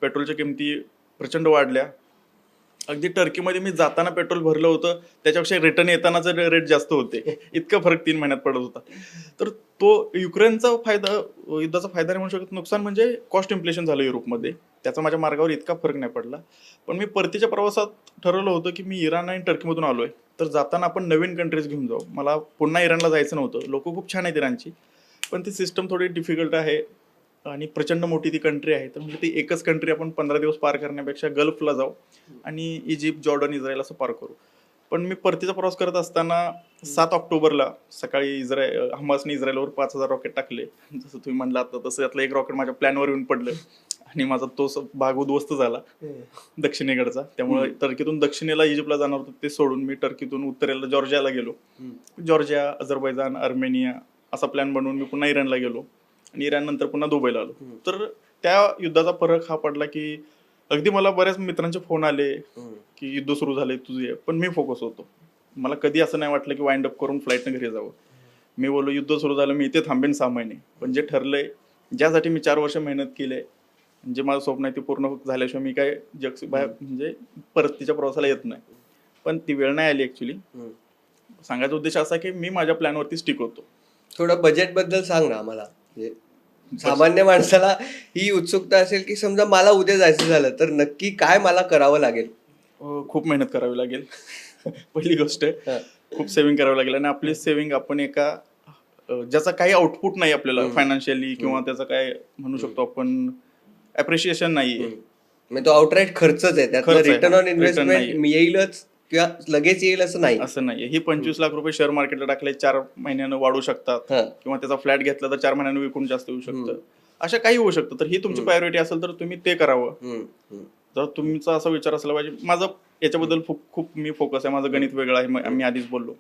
पेट्रोलच्या किमती प्रचंड वाढल्या. अगदी टर्कीमध्ये मी जाताना पेट्रोल भरलं होतं, त्याच्यापेक्षा रिटर्न येतानाचे रेट जास्त होते. इतका फरक 3 महिन्यात पडत होता. तर तो युक्रेनचा फायदा, युद्धाचा फायदा नाही म्हणू शकत, नुकसान म्हणजे कॉस्ट इन्फ्लेशन झालं युरोपमध्ये. त्याचा माझ्या मार्गावर इतका फरक नाही पडला. पण मी परतीच्या प्रवासात ठरवलं होतं की मी इराण आणि टर्कीमधून आलोय, तर जाताना आपण नवीन कंट्रीज घेऊन जाऊ. मला पुन्हा इराणला जायचं नव्हतं. लोक खूप छान आहेत इराणची, पण ती सिस्टम थोडी डिफिकल्ट आहे आणि प्रचंड मोठी ती कंट्री आहे. तर म्हणजे ती एकच कंट्री आपण 15 दिवस पार करण्यापेक्षा गल्फला जाऊ आणि इजिप्त, जॉर्डन, इस्रायल असं पार करू. पण मी परतीचा प्रवास करत असताना 7 ऑक्टोबरला सकाळी हमासने इस्रायलवर 5,000 रॉकेट टाकले. जसं तुम्ही म्हणला आता तसं त्यातलं एक रॉकेट माझ्या प्लॅनवर येऊन पडलं आणि माझा तो भाग उद्ध्वस्त झाला दक्षिणेकडचा. त्यामुळे टर्कीतून दक्षिणेला इजिप्तला जाणार होतं, ते सोडून मी टर्कीतून उत्तरेला जॉर्जियाला गेलो. जॉर्जिया, अझरबैजान, अर्मेनिया असा प्लॅन बनवून मी पुन्हा इराणला गेलो आणि इराण नंतर पुन्हा दुबईला आलो. तर त्या युद्धाचा फरक हा पडला की अगदी मला बऱ्याच मित्रांचे फोन आले की युद्ध सुरू झाले तुझे, पण मी फोकस होतो. मला कधी असं नाही वाटलं की वाइंड अप करून फ्लाईटनं घरी जावं. मी बोललो युद्ध सुरू झालं, मी इथे थांबेन 6 महिने, पण जे ठरलंय, ज्यासाठी मी 4 वर्ष मेहनत केली, जे माझं स्वप्न आहे ते पूर्ण झाल्याशिवाय मी काय जग बाहेर म्हणजे परतीच्या प्रवासाला येत नाही. पण ती वेळ नाही आली ऍक्च्युली. सांगायचा उद्देश असा की मी माझ्या प्लॅनवरती स्टिक होतो. थोडं बजेट बद्दल सांग ना आम्हाला. सामान्य माणसाला ही उत्सुकता असेल की समजा मला उद्या जायचं झालं तर नक्की काय मला करावं लागेल? खूप मेहनत करावी लागेल. पहिली गोष्ट खूप सेव्हिंग करावी लागेल आणि आपली सेव्हिंग आपण एका ज्याचा काही आउटपुट नाही आपल्याला फायनान्शियली किंवा त्याचा काय म्हणू शकतो आपण अप्रिशिएशन नाहीये. म्हणजे तो आउटराईट खर्चच आहे, त्यातलं खर्च आहे, रिटर्न हा. ऑन Return इन्व्हेस्टमेंट नाहीये. येईलच किंवा लगेच येईल असं नाही. असं नाहीये. ही 25 लाख रुपये शेअर मार्केटला टाकले 4 महिन्यानं वाढू शकतात किंवा त्याचा फ्लॅट घेतला तर 4 महिन्यानं विकून जास्त होऊ शकतं. अशा काही होऊ शकतं. तर ही तुमची प्रायोरिटी असेल तर तुम्ही ते करावं. जर तुमचा असा विचार असला पाहिजे. माझं याच्याबद्दल खूप मी फोकस आहे. माझं गणित वेगळं आहे, मी आधीच बोललो.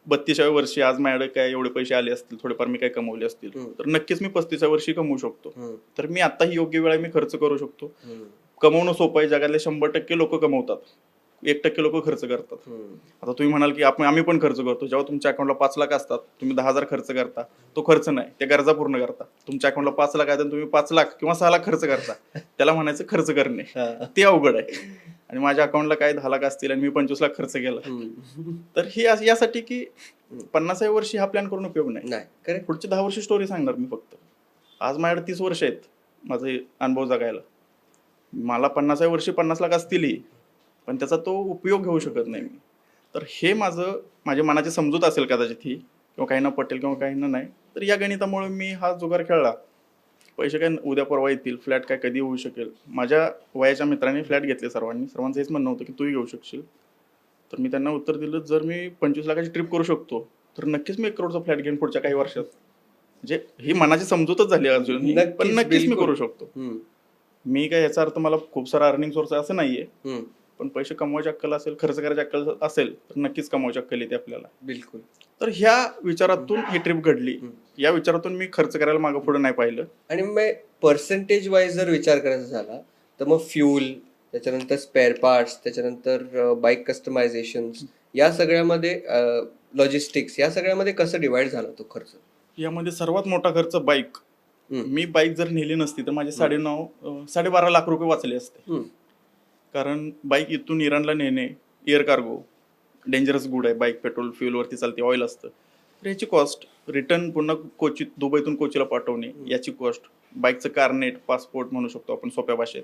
32व्या वर्षी आज माझ्याकडे काय एवढे पैसे आले असतील, थोडेफार मी काय कमवले असतील, तर नक्कीच मी 35व्या वर्षी कमवू शकतो. तर मी आता ही योग्य वेळ आहे, मी खर्च करू शकतो. कमवणं सोपं आहे. जगातले 100% लोक कमवतात, 1% लोक खर्च करतात. आता तुम्ही म्हणाल की आम्ही पण खर्च करतो. जेव्हा तुमच्या अकाउंटला 5 लाख असतात, तुम्ही 10,000 खर्च करता, तो खर्च नाही, त्या गरजा पूर्ण करता. तुमच्या अकाउंटला 5 लाख आहे तर तुम्ही 5 लाख किंवा 6 लाख खर्च करता, त्याला म्हणायचं खर्च करणे. ते अवघड आहे. आणि माझ्या अकाउंटला काय 10 लाख असतील आणि मी 25 लाख खर्च केला, तर ही यासाठी की 50व्या वर्षी हा प्लॅन करून उपयोग नाही. पुढची 10 वर्ष स्टोरी सांगणार मी फक्त. आज माझ्याकडे 30 वर्ष आहेत माझे अनुभव जगायला. मला 50व्या वर्षी 50 लाख असतीलही, पण त्याचा तो उपयोग घेऊ शकत नाही मी. तर हे माझ्या मनाची समजूत असेल कदाचित ही, किंवा काहींना पटेल किंवा काहींना नाही. तर या गणितामुळे मी हा जुगार खेळला. पैसे काय उद्या परवा येतील, फ्लॅट काय कधी होऊ शकेल. माझ्या वयाच्या मित्रांनी फ्लॅट घेतले सर्वांचं हेच म्हणणं होतं की तूही घेऊ शकशील. तर मी त्यांना उत्तर दिलं, जर मी 25 लाखाची ट्रिप करू शकतो तर नक्कीच मी 1 करोडचा फ्लॅट घेईन पुढच्या काही वर्षात. म्हणजे ही मनाची समजूतच झाली अजून, पण नक्कीच मी करू शकतो. मी काय याचा अर्थ मला खूप सारा अर्निंग सोर्स आहे असं नाहीये, पण पैसे कमवायची अक्कल असेल, खर्च करायची अक्कल असेल तर नक्कीच कमवायची अक्कल येते आपल्याला. बिलकुल. तर ह्या विचारातून ही ट्रिप घडली. या विचारातून मी खर्च करायला मागं पुढे नाही पाहिलं. आणि मग पर्सेंटेज वाईज जर विचार करायचा झाला तर मग फ्यूल, त्याच्यानंतर स्पेअर पार्ट्स, त्याच्यानंतर बाईक कस्टमायझेशन, या सगळ्यामध्ये लॉजिस्टिक्स, या सगळ्यामध्ये कसं डिवाइड झाला तो खर्च? यामध्ये सर्वात मोठा खर्च बाईक. मी बाईक जर नेली नसती तर माझे 12.5 लाख रुपये वाचले असते. कारण बाईक इथून इराणला नेणे, एअर कार्गो, डेंजरस गुड आहे. बाईक पेट्रोल फ्युलवरती चालते, ऑइल असतं, तर याची कॉस्ट, रिटर्न पुन्हा कोची, दुबईतून कोचीला पाठवणे याची कॉस्ट, बाईकचं कारनेट, पासपोर्ट म्हणू शकतो आपण सोप्या भाषेत,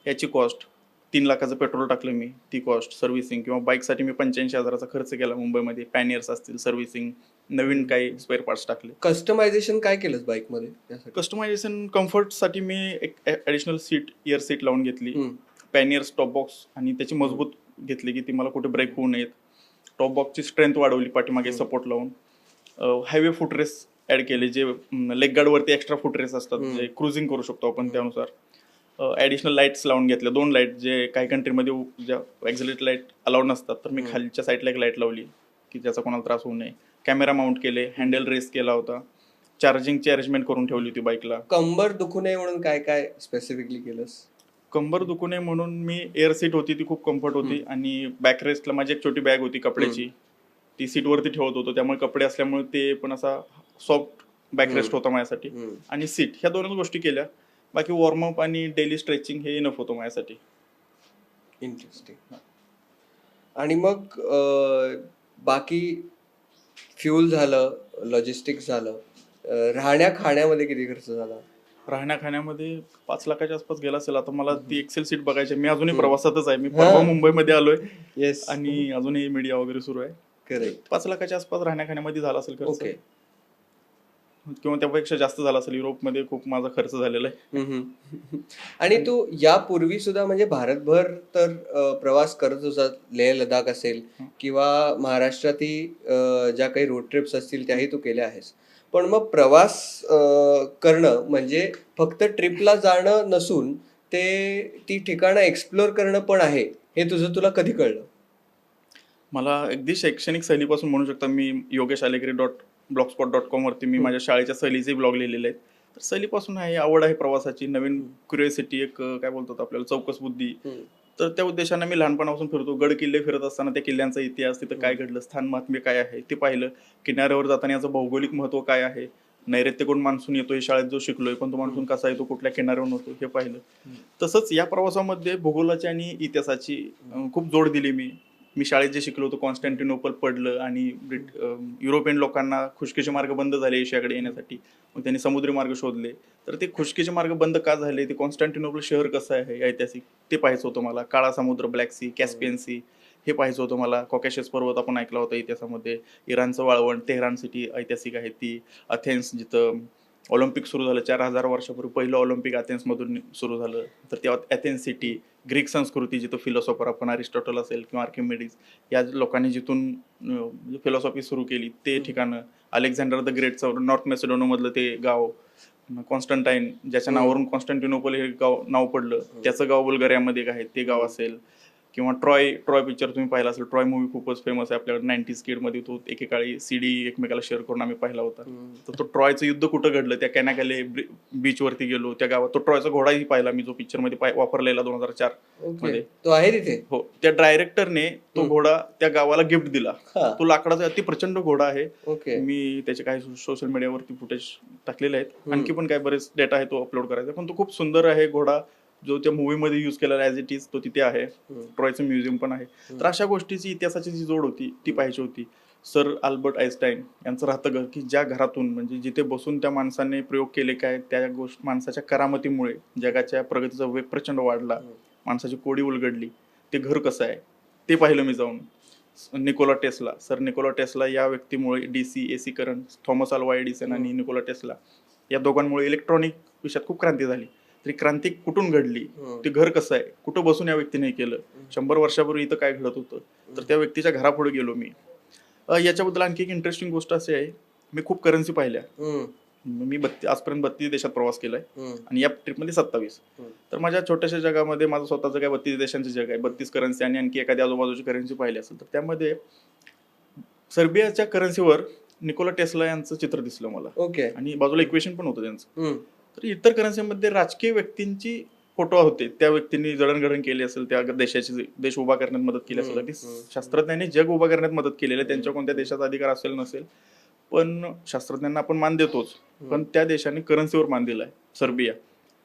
याची कॉस्ट, 3 लाखाचं पेट्रोल टाकलं मी, ती कॉस्ट सर्व्हिसिंग, किंवा बाईकसाठी मी 85,000चा खर्च केला मुंबईमध्ये, पॅनियर्स असतील सर्व्हिसिंग, नवीन काही स्पेअर पार्ट्स टाकले. कस्टमायझेशन काय केलंस बाईकमध्ये यासाठी? कस्टमायझेशन कम्फर्टसाठी मी एक ॲडिशनल सीट, इयर सीट लावून घेतली, पॅनियर्स टॉप बॉक्स, आणि त्याची मजबूत घेतली की ती मला कुठे ब्रेक होऊ नयेत. टॉप बॉक्सची स्ट्रेंथ वाढवली पाठीमागे सपोर्ट लावून. हायवे फुटरेस ॲड केले, जे लेग गार्डवरती एक्स्ट्रा फुटरेस असतात, जे क्रुझिंग करू शकतो आपण त्यानुसार. ॲडिशनल लाईट्स लावून घेतल्या, 2 लाईट, जे काही कंट्रीमध्ये ज्या ॲक्झिलेट लाईट अलाउड नसतात, तर मी खालच्या साईडला एक लाईट लावली की ज्याचा कोणाला त्रास होऊ नये. कॅमेरा माउंट केले, हँडल रेस केला होता, चार्जिंगची अरेंजमेंट करून ठेवली होती बाईकला. कंबर दुखू नये म्हणून काय काय स्पेसिफिकली केलंस? कंबर दुखू नये म्हणून मी एअर सीट होती, ती खूप कम्फर्ट होती, आणि बॅक रेस्टला माझी एक छोटी बॅग होती कपड्याची, ती सीटवरती ठेवत होतो, त्यामुळे कपडे असल्यामुळे ते पण असा सॉफ्ट बॅक रेस्ट होता माझ्यासाठी. आणि सीट, ह्या 2च गोष्टी केल्या. बाकी वॉर्मअप आणि डेली स्ट्रेचिंग हे इनफ होतं माझ्यासाठी. इंटरेस्टिंग. आणि मग बाकी फ्युल झालं, लॉजिस्टिक्स झालं, राहण्या खाण्यामध्ये किती खर्च झाला? राहण्या खाण्यामध्ये 5 लाखाच्या आसपास गेला असेल. आता मला ती एक्सेल सीट बघायची, मी अजूनही प्रवासातच आहे, मी परवा मुंबईमध्ये आलोय, येस, आणि अजूनही मीडिया वगैरे सुरू आहे. करेक्ट. 5 लाखाच्या आसपास राहण्या खाण्यामध्ये झाला असेल खर्च, किंवा त्यापेक्षा जास्त झाला असेल. युरोपमध्ये खूप माझा खर्च झालेला आहे. आणि तू यापूर्वी सुद्धा म्हणजे भारतभर तर प्रवास करत होता, लेह लडाख असेल किंवा महाराष्ट्रातील ज्या काही रोड ट्रिप्स असतील त्याही तू केल्या आहेस. पण मग प्रवास करणं म्हणजे फक्त ट्रिपला जाणं नसून ती ठिकाणं एक्सप्लोर करणं पण आहे, हे तुला कधी कळलं? मला अगदी शैक्षणिक सहलीपासून म्हणू शकता. मी योगेश आलेकरी blogspot.com वरती मी माझ्या शाळेच्या सहलीचे ब्लॉग लिहिलेले आहेत. तर सहलीपासून आहे, आवड आहे प्रवासाची, नवीन क्युरिओसिटी, एक काय बोलतात आपल्याला, चौकस बुद्धी. तर त्या उद्देशाने मी लहानपणापासून फिरतो. गड किल्ले फिरत असताना त्या किल्ल्यांचा इतिहास, तिथं काय घडलं, स्थान महात्म्य काय आहे ते पाहिलं. किनाऱ्यावर जाताना याचं भौगोलिक महत्व काय आहे, नैऋत्येकडून मान्सून येतो हे शाळेत जो शिकलोय, पण तो मान्सून कसा येतो, कुठल्या किनाऱ्यावर होतो हे पाहिलं. तसंच या प्रवासामध्ये भूगोलाची आणि इतिहासाची खूप जोड दिली मी शाळेत जे शिकलो होतो, कॉन्स्टँटिनोपल पडलं, आणि युरोपियन लोकांना खुशकीचे मार्ग बंद झाले एशियाकडे येण्यासाठी, मग त्यांनी समुद्री मार्ग शोधले. तर ते खुशकीचे मार्ग बंद का झाले, ते कॉन्स्टँटिनोपल शहर कसं आहे ऐतिहासिक, ते पाहायचं होतं मला. काळा समुद्र, ब्लॅक सी, कॅस्पियन सी, हे पाहायचं होतं मला. कॉकॅशस पर्वत आपण ऐकला होता इतिहासामध्ये, इराणचं वाळवंट, तेहरान सिटी ऐतिहासिक आहे ती, अथेन्स जिथं ऑलिम्पिक सुरू झालं 4,000 वर्षापूर्वी, पहिलं ऑलिम्पिक अथेन्समधून सुरू झालं, तर तेव्हा अथेन्स सिटी. ग्रीक संस्कृती, जिथं फिलॉसॉफर आपण अरिस्टॉटल असेल किंवा आर्किमिडीज या लोकांनी जिथून फिलॉसॉफी सुरू केली ते ठिकाणं. अलेक्झांडर द ग्रेटचं नॉर्थ मॅसेडोनियामधलं ते गाव, कॉन्स्टंटाईन ज्याच्या नावावरून कॉन्स्टँटिनोपल हे गाव नाव पडलं, त्याचं गाव बुल्गारियामध्ये एक आहे, ते गाव असेल. किंवा ट्रॉय पिक्चर तुम्ही पाहिला असेल. ट्रॉय मूवी खूपच फेमस आहे आपल्याकडे, 90s किडमध्ये तो एकेकाळी सीडी एकमेकाला शेअर करून आम्ही पाहिला होता. तर तो ट्रॉयचं युद्ध कुठं घडलं, त्या कॅनाकॅले बीचवरती गेलो, त्या गावात तो ट्रॉयचा घोडाही पाहिला मी, जो पिक्चरमध्ये वापरलेला 2004 मध्ये. तो आहे तिथे. हो, त्या डायरेक्टरने तो घोडा त्या गावाला गिफ्ट दिला. तो लाकडाचा अति प्रचंड घोडा आहे. मी त्याचे काही सोशल मीडियावरती फुटेज टाकलेले आहेत, आणखी पण काही बरेच डेटा आहे तो अपलोड करायचा, पण तो खूप सुंदर आहे घोडा, जो त्या मूवीमध्ये यूज केलेला ॲज इट इज तो तिथे आहे. ट्रॉयचं म्युझियम पण आहे. तर अशा गोष्टीची इतिहासाची जी जोड होती ती पाहायची होती. सर अल्बर्ट आईन्स्टाईन यांचं राहतं घर, की ज्या घरातून म्हणजे जिथे बसून त्या माणसाने प्रयोग केले, काय त्या माणसाच्या करामतीमुळे जगाच्या प्रगतीचा वेग प्रचंड वाढला, माणसाची कोडी उलगडली, ते घर कसं आहे ते पाहिलं मी जाऊन. सर निकोला टेस्ला या व्यक्तीमुळे DC AC current, Thomas Alva Edison आणि निकोला टेस्ला या दोघांमुळे इलेक्ट्रॉनिक विषयात खूप क्रांती झाली. तरी क्रांती कुठून घडली, ते घर कसं आहे, कुठं बसून या व्यक्तीने केलं, 100 वर्षापूर्वी इथं काय घडत होतं, तर त्या व्यक्तीच्या घरापुढे गेलो मी. याच्याबद्दल आणखी एक इंटरेस्टिंग गोष्ट अशी आहे, मी खूप करन्सी पाहिल्या. मी आजपर्यंत 32 देशात प्रवास केलाय, आणि या ट्रिपमध्ये 27. तर माझ्या छोट्याशा जगामध्ये माझं स्वतःचं काय 32 देशांचं जग आहे, 32 करन्सी, आणि आणखी एखादी आजूबाजूची करन्सी पाहिली असेल तर त्यामध्ये सर्बियाच्या करन्सीवर निकोला टेस्ला यांचं चित्र दिसलं मला, आणि बाजूला इक्वेशन पण होतं त्यांचं. तर इतर करन्सीमध्ये राजकीय व्यक्तींची फोटो होते, त्या व्यक्तींनी जडणघडण केली असेल, त्या देश उभा करण्यात मदत केली असेल, अगदी शास्त्रज्ञांनी जग उभा करण्यात मदत केलेली आहे. त्यांच्या कोणत्या देशाचा अधिकार असेल नसेल, पण शास्त्रज्ञांना आपण मान देतोच, पण त्या देशाने करन्सीवर मान दिलाय, सर्बिया.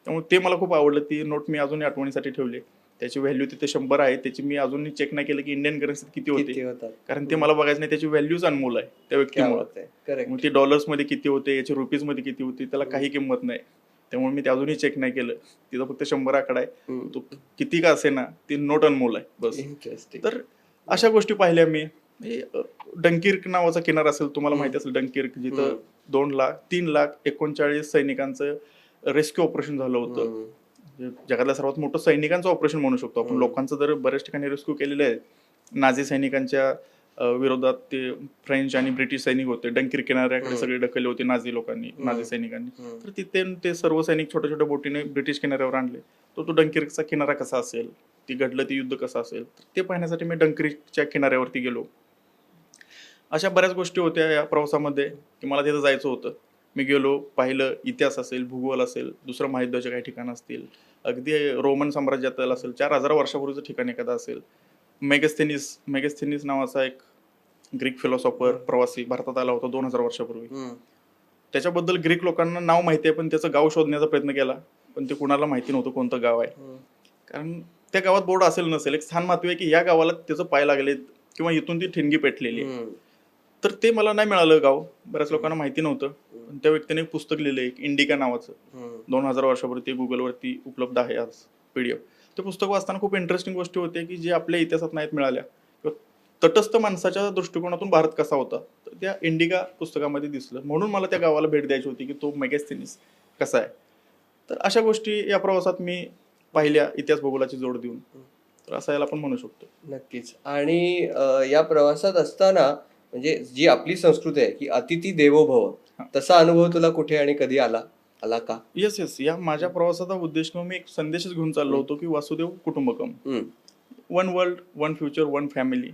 त्यामुळे ते मला खूप आवडलं. ती नोट मी अजूनही आठवणीसाठी ठेवली. त्याची व्हॅल्यू तिथे 100 आहे. त्याची मी अजूनही चेक नाही केलं की इंडियन करन्सीत किती होते, कारण ते मला बघायचं नाही. त्याची व्हॅल्यूच अनमोल आहे त्या व्यक्तीमुळे. मग ती डॉलर्समध्ये किती होते, याची रुपीजमध्ये किती होते, त्याला काही किंमत नाही. त्यामुळे मी ते अजूनही चेक नाही केलं. तिथं फक्त 100 आकडा आहे. हम्म. तो किती का असे ना ती नोट अनमोल आहे बस. इंटरेस्टिंग. तर अशा गोष्टी पाहिल्या मी. डंकिर्क नावाचा किनारा असेल, तुम्हाला माहिती असेल डंकिर्क, जिथं 3,39,39 सैनिकांचं रेस्क्यू ऑपरेशन झालं होतं. जगातलं सर्वात मोठं सैनिकांचं ऑपरेशन म्हणू शकतो आपण. लोकांचं जर बऱ्याच ठिकाणी रेस्क्यू केलेलं आहे. नाझी सैनिकांच्या विरोधात ते फ्रेंच आणि ब्रिटिश सैनिक होते. डंकिर्क किनाऱ्याकडे सगळे ढकलले होते नाझी लोकांनी, नाझी सैनिकांनी. तर तिथे ते सर्व सैनिक छोट्या छोट्या बोटीने ब्रिटिश किनाऱ्यावर आणले. तो डंकिर्कचा किनारा कसा असेल, ती घडलं ते युद्ध कसं असेल, ते पाहण्यासाठी मी डंकिर्कच्या किनाऱ्यावरती गेलो. अशा बऱ्याच गोष्टी होत्या या प्रवासामध्ये की मला तिथं जायचं होतं. मी गेलो, पाहिलं. इतिहास असेल, भूगोल असेल, दुसरं महायुद्धाचे काही ठिकाणं असतील, अगदी रोमन साम्राज्यातील असेल, 4,000 वर्षापूर्वीचं ठिकाण एखादं असेल. मेगस्थेनिस नावाचा एक ग्रीक फिलॉसॉफर, प्रवासी भारतात आला होता 2,000 वर्षापूर्वी. त्याच्याबद्दल ग्रीक लोकांना नाव माहिती आहे, पण त्याचं गाव शोधण्याचा प्रयत्न केला, पण ते कुणाला माहिती नव्हतं कोणतं गाव आहे. कारण त्या गावात बोर्ड असेल नसेल, एक स्थान महत्व आहे की या गावाला त्याचं पाय लागले किंवा इथून ती ठिणगी पेटलेली आहे. तर ते मला नाही मिळालं गाव, बऱ्याच लोकांना माहिती नव्हतं. पण त्या व्यक्तीने एक पुस्तक लिहिलं, एक इंडिका नावाचं, 2,000 वर्षापूर्वी. ते गुगलवरती उपलब्ध आहे आज PDF. ते पुस्तक वाचताना खूप इंटरेस्टिंग गोष्टी होत्या की जे आपल्या इतिहासात नाहीत मिळाल्या. तटस्थ माणसाच्या दृष्टिकोनातून भारत कसा होता, तर त्या इंडिका पुस्तकामध्ये दिसलं. म्हणून मला त्या गावाला भेट द्यायची होती की तो मेगस्थेनिस कसा आहे. तर अशा गोष्टी या प्रवासात मी पाहिल्या, इतिहास भूगोलाची जोड देऊन. तर असं याला आपण म्हणू शकतो. नक्कीच. आणि या प्रवासात असताना म्हणजे जी आपली संस्कृती आहे की अतिथी देवो भव, तसा अनुभव तुला कुठे आणि कधी आला का? येस. या माझ्या प्रवासाचा उद्देश किंवा मी एक संदेशच घेऊन चाललो होतो की Vasudhaiva Kutumbakam, one world, one future, one family.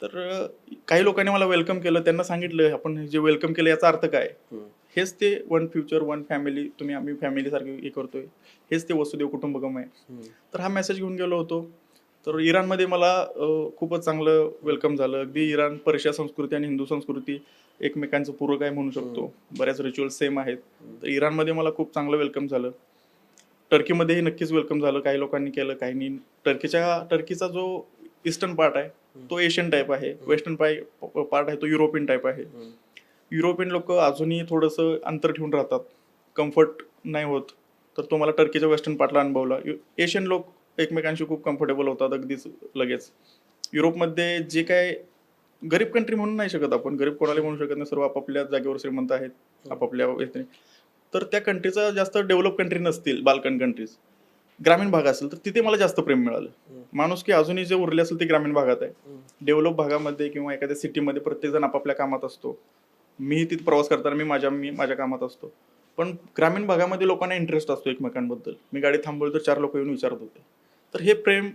तर काही लोकांनी मला वेलकम केलं. त्यांना सांगितलं आपण जे वेलकम केलं याचा अर्थ काय. हेच ते वन फ्युचर, वन फॅमिली, आम्ही फॅमिली सारखे हे करतोय, हेच ते वसुदेव कुटुंबकम आहे. तर हा मेसेज घेऊन गेलो होतो. तर इराणमध्ये मला खूपच चांगलं वेलकम झालं. अगदी इराण, पर्शिया संस्कृती आणि हिंदू संस्कृती एकमेकांचं पूरक आहे म्हणू शकतो. बऱ्याच रिच्युअल सेम आहेत. तर इराणमध्ये मला खूप चांगलं वेलकम झालं. टर्कीमध्येही नक्कीच वेलकम झालं. काही लोकांनी केलं, काहींनी. टर्कीचा जो ईस्टर्न पार्ट आहे तो एशियन टाईप आहे. वेस्टर्न पार्ट आहे तो युरोपियन टाईप आहे. युरोपियन लोक अजूनही थोडंसं अंतर ठेवून राहतात, कम्फर्ट नाही होत. तर तो मला टर्कीच्या वेस्टर्न पार्टला अनुभवला. एशियन लोक एकमेकांशी खूप कम्फर्टेबल होतात अगदीच लगेच. युरोपमध्ये जे काय गरीब कंट्री म्हणून नाही शकत आपण, गरीब कोणाला म्हणू शकत नाही, सर्व आपापल्या जागेवर श्रीमंत आहेत आपापल्या व्यक्तीने. तर त्या कंट्रीचा जास्त डेव्हलप कंट्री नसतील, बाल्कन कंट्रीज, ग्रामीण भाग असेल, तर तिथे मला जास्त प्रेम मिळालं. माणूस की अजूनही जे उरले असेल ते ग्रामीण भागात आहे. डेव्हलप भागामध्ये किंवा एखाद्या सिटीमध्ये प्रत्येक जण आपापल्या कामात असतो. मी तिथे प्रवास करताना मी माझ्या कामात असतो. पण ग्रामीण भागामध्ये लोकांना इंटरेस्ट असतो एकमेकांबद्दल. मी गाडी थांबवली तर 4 लोक येऊन विचारत होते. तर हे प्रेम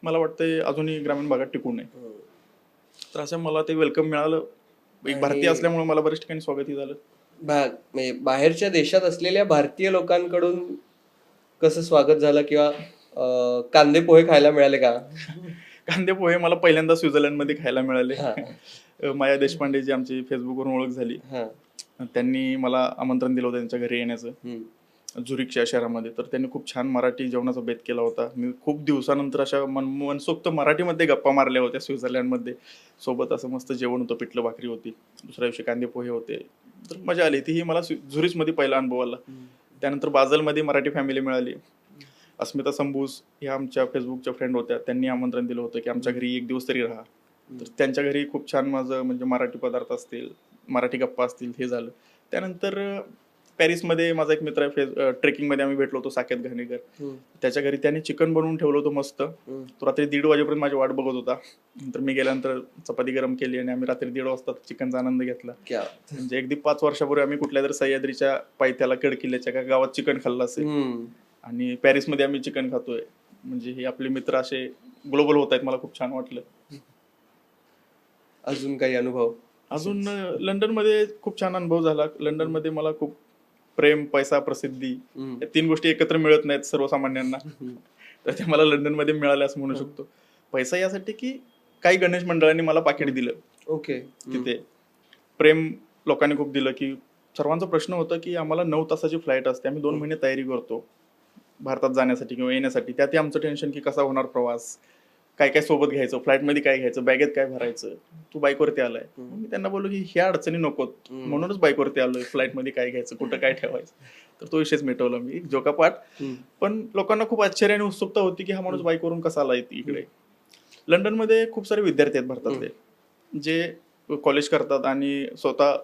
मला वाटतंय अजूनही ग्रामीण भागात टिकून आहे. तर असं मला ते वेलकम मिळालं. एक भारतीय असल्यामुळे मला बऱ्याच ठिकाणी स्वागतही झालं. म्हणजे बाहेरच्या देशात असलेल्या भारतीय लोकांकडून कसं स्वागत झालं किंवा कांदे पोहे खायला मिळाले का? कांदे पोहे मला पहिल्यांदा स्वित्झर्लंडमध्ये खायला मिळाले. माया देशपांडे जी आमची फेसबुकवरून ओळख झाली, त्यांनी मला आमंत्रण दिलं होतं त्यांच्या घरी येण्याचं, झुरिकच्या शहरामध्ये. तर त्यांनी खूप छान मराठी जेवणाचा बेत केला होता. मी खूप दिवसानंतर अशा मनसोक्त मराठीमध्ये गप्पा मारल्या होत्या स्वित्झर्लंडमध्ये. सोबत असं मस्त जेवण होतं, पिठलं भाकरी होती, दुसऱ्या दिवशी कांदे पोहे होते. तर मजा आली. तीही मला झुरिचमध्ये पहिला अनुभव आला. त्यानंतर बाझलमध्ये मराठी फॅमिली मिळाली. अस्मिता संबूस ह्या आमच्या फेसबुकच्या फ्रेंड होत्या. त्यांनी आमंत्रण दिलं होतं की आमच्या घरी एक दिवस तरी राहा. तर त्यांच्या घरी खूप छान माझं म्हणजे मराठी पदार्थ असतील, मराठी गप्पा असतील, हे झालं. त्यानंतर पॅरिसमध्ये माझा एक मित्र आहे, ट्रेकिंगमध्ये आम्ही भेटलो होतो, साकेत घाणेकर. त्याच्या घरी त्याने चिकन बनवून ठेवलं होतं मस्त. तो रात्री 1:30 वाजेपर्यंत माझी वाट बघत होता. नंतर मी गेल्यानंतर चपाती गरम केली आणि आम्ही रात्री 1:30 वाजता चिकनचा आनंद घेतला. म्हणजे अगदी 5 वर्षापूर्वी आम्ही कुठल्या तरी सह्याद्रीच्या पायथ्याला किल्ल्याच्या एका गावात चिकन खाल्लं असेल आणि पॅरिसमध्ये आम्ही चिकन खातोय. म्हणजे हे आपले मित्र असे ग्लोबल होत आहेत. मला खूप छान वाटलं. अजून काही अनुभव? अजून लंडनमध्ये खूप छान अनुभव झाला. लंडनमध्ये मला खूप प्रेम, पैसा, प्रसिद्धी या 3 गोष्टी एकत्र मिळत नाहीत सर्वसामान्यांना. तर ते मला लंडनमध्ये मिळाले असं म्हणू शकतो. पैसा यासाठी की काही गणेश मंडळांनी मला पाकिट दिलं. ओके. तिथे प्रेम लोकांनी खूप दिलं. की सर्वांचा प्रश्न होता की आम्हाला 9 तासाची फ्लाईट असते, आम्ही 2 महिने तयारी करतो भारतात जाण्यासाठी किंवा येण्यासाठी. त्यातही आमचं टेन्शन की कसा होणार प्रवास, काय काय सोबत घ्यायचं, फ्लाईटमध्ये काय घ्यायचं, बॅगेत काय भरायचं, तू बाईकवरती आलाय. मी त्यांना बोललो की ह्या अडचणी नकोत, म्हणूनच बाईकवरती आलोय, फ्लाईटमध्ये काय घ्यायचं, कुठं काय ठेवायचं. तर तो विषयच मिटवला मी जोकापाठ. पण लोकांना खूप आश्चर्य आणि उत्सुकता होती की हा माणूस बाईकवरून कसा आला इकडे. लंडनमध्ये खूप सारे विद्यार्थी आहेत भारतातले जे कॉलेज करतात आणि स्वतः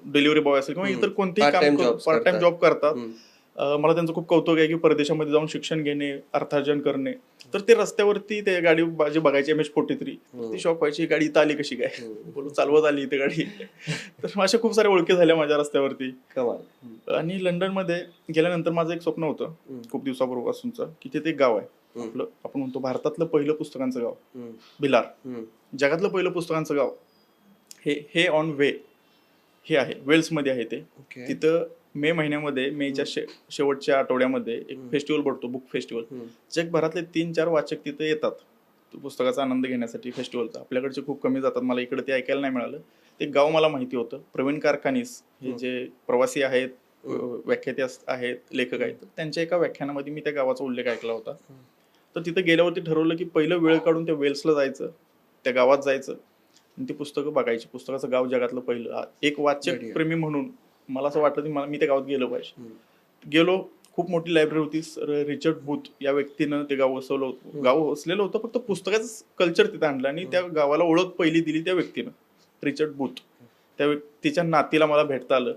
डिलिव्हरी बॉय असेल किंवा इतर कोणतेही Part-time काम jobs पार्ट टाइम करतात. जॉब करतात. मला त्यांचं खूप कौतुक आहे की परदेशामध्ये जाऊन शिक्षण घेणे, अर्थार्जन करणे. तर ते रस्त्यावरती ते गाडी जी बघायची MH43 ती शॉक व्हायची, ही गाडी इथं आली कशी काय, बोलू चालवत आली इथे गाडी. तर अशा खूप साऱ्या ओळखी झाल्या माझ्या रस्त्यावरती. कमाल. आणि लंडनमध्ये गेल्यानंतर माझं एक स्वप्न होतं खूप दिवसापूर्वीपासूनचं की तिथे एक गाव आहे आपलं, आपण म्हणतो भारतातलं पहिलं पुस्तकांचं गाव भिलार. जगातलं पहिलं पुस्तकांचं गाव हे ऑन वे हे आहे, वेल्समध्ये आहे ते. तिथं मे महिन्यामध्ये मेच्या शेवटच्या आठवड्यामध्ये एक फेस्टिवल भरतो, बुक फेस्टिवल. जगभरातले 3-4 वाचक तिथे येतात पुस्तकाचा आनंद घेण्यासाठी फेस्टिवलचा. आपल्याकडचे खूप कमी जातात, मला इकडे ते ऐकायला नाही मिळालं. ते गाव मला माहिती होतं. प्रवीण कारखानीस हे जे प्रवासी आहेत, व्याख्याते आहेत, लेखक आहेत, त्यांच्या एका व्याख्यानामध्ये मी त्या गावाचा उल्लेख ऐकला होता. तर तिथे गेल्यावरती ठरवलं की पहिलं वेळ काढून त्या वेल्सला जायचं, त्या गावात जायचं आणि ती पुस्तकं बघायची. पुस्तकाचं गाव जगातलं पहिलं. एक वाचक प्रेमी म्हणून मला असं वाटलं की मी त्या गावात गेलो पाहिजे. गेलो. खूप मोठी लायब्ररी होती. रिचर्ड बूथ या व्यक्तीनं ते गाव वसवलं होतं. गाव वसलेलं होतं, फक्त पुस्तकाचं कल्चर तिथं आणलं आणि त्या गावाला ओळख पहिली दिली त्या व्यक्तीनं, रिचर्ड बूथ. त्या व्यक्तीच्या नातीला मला भेटता आलं.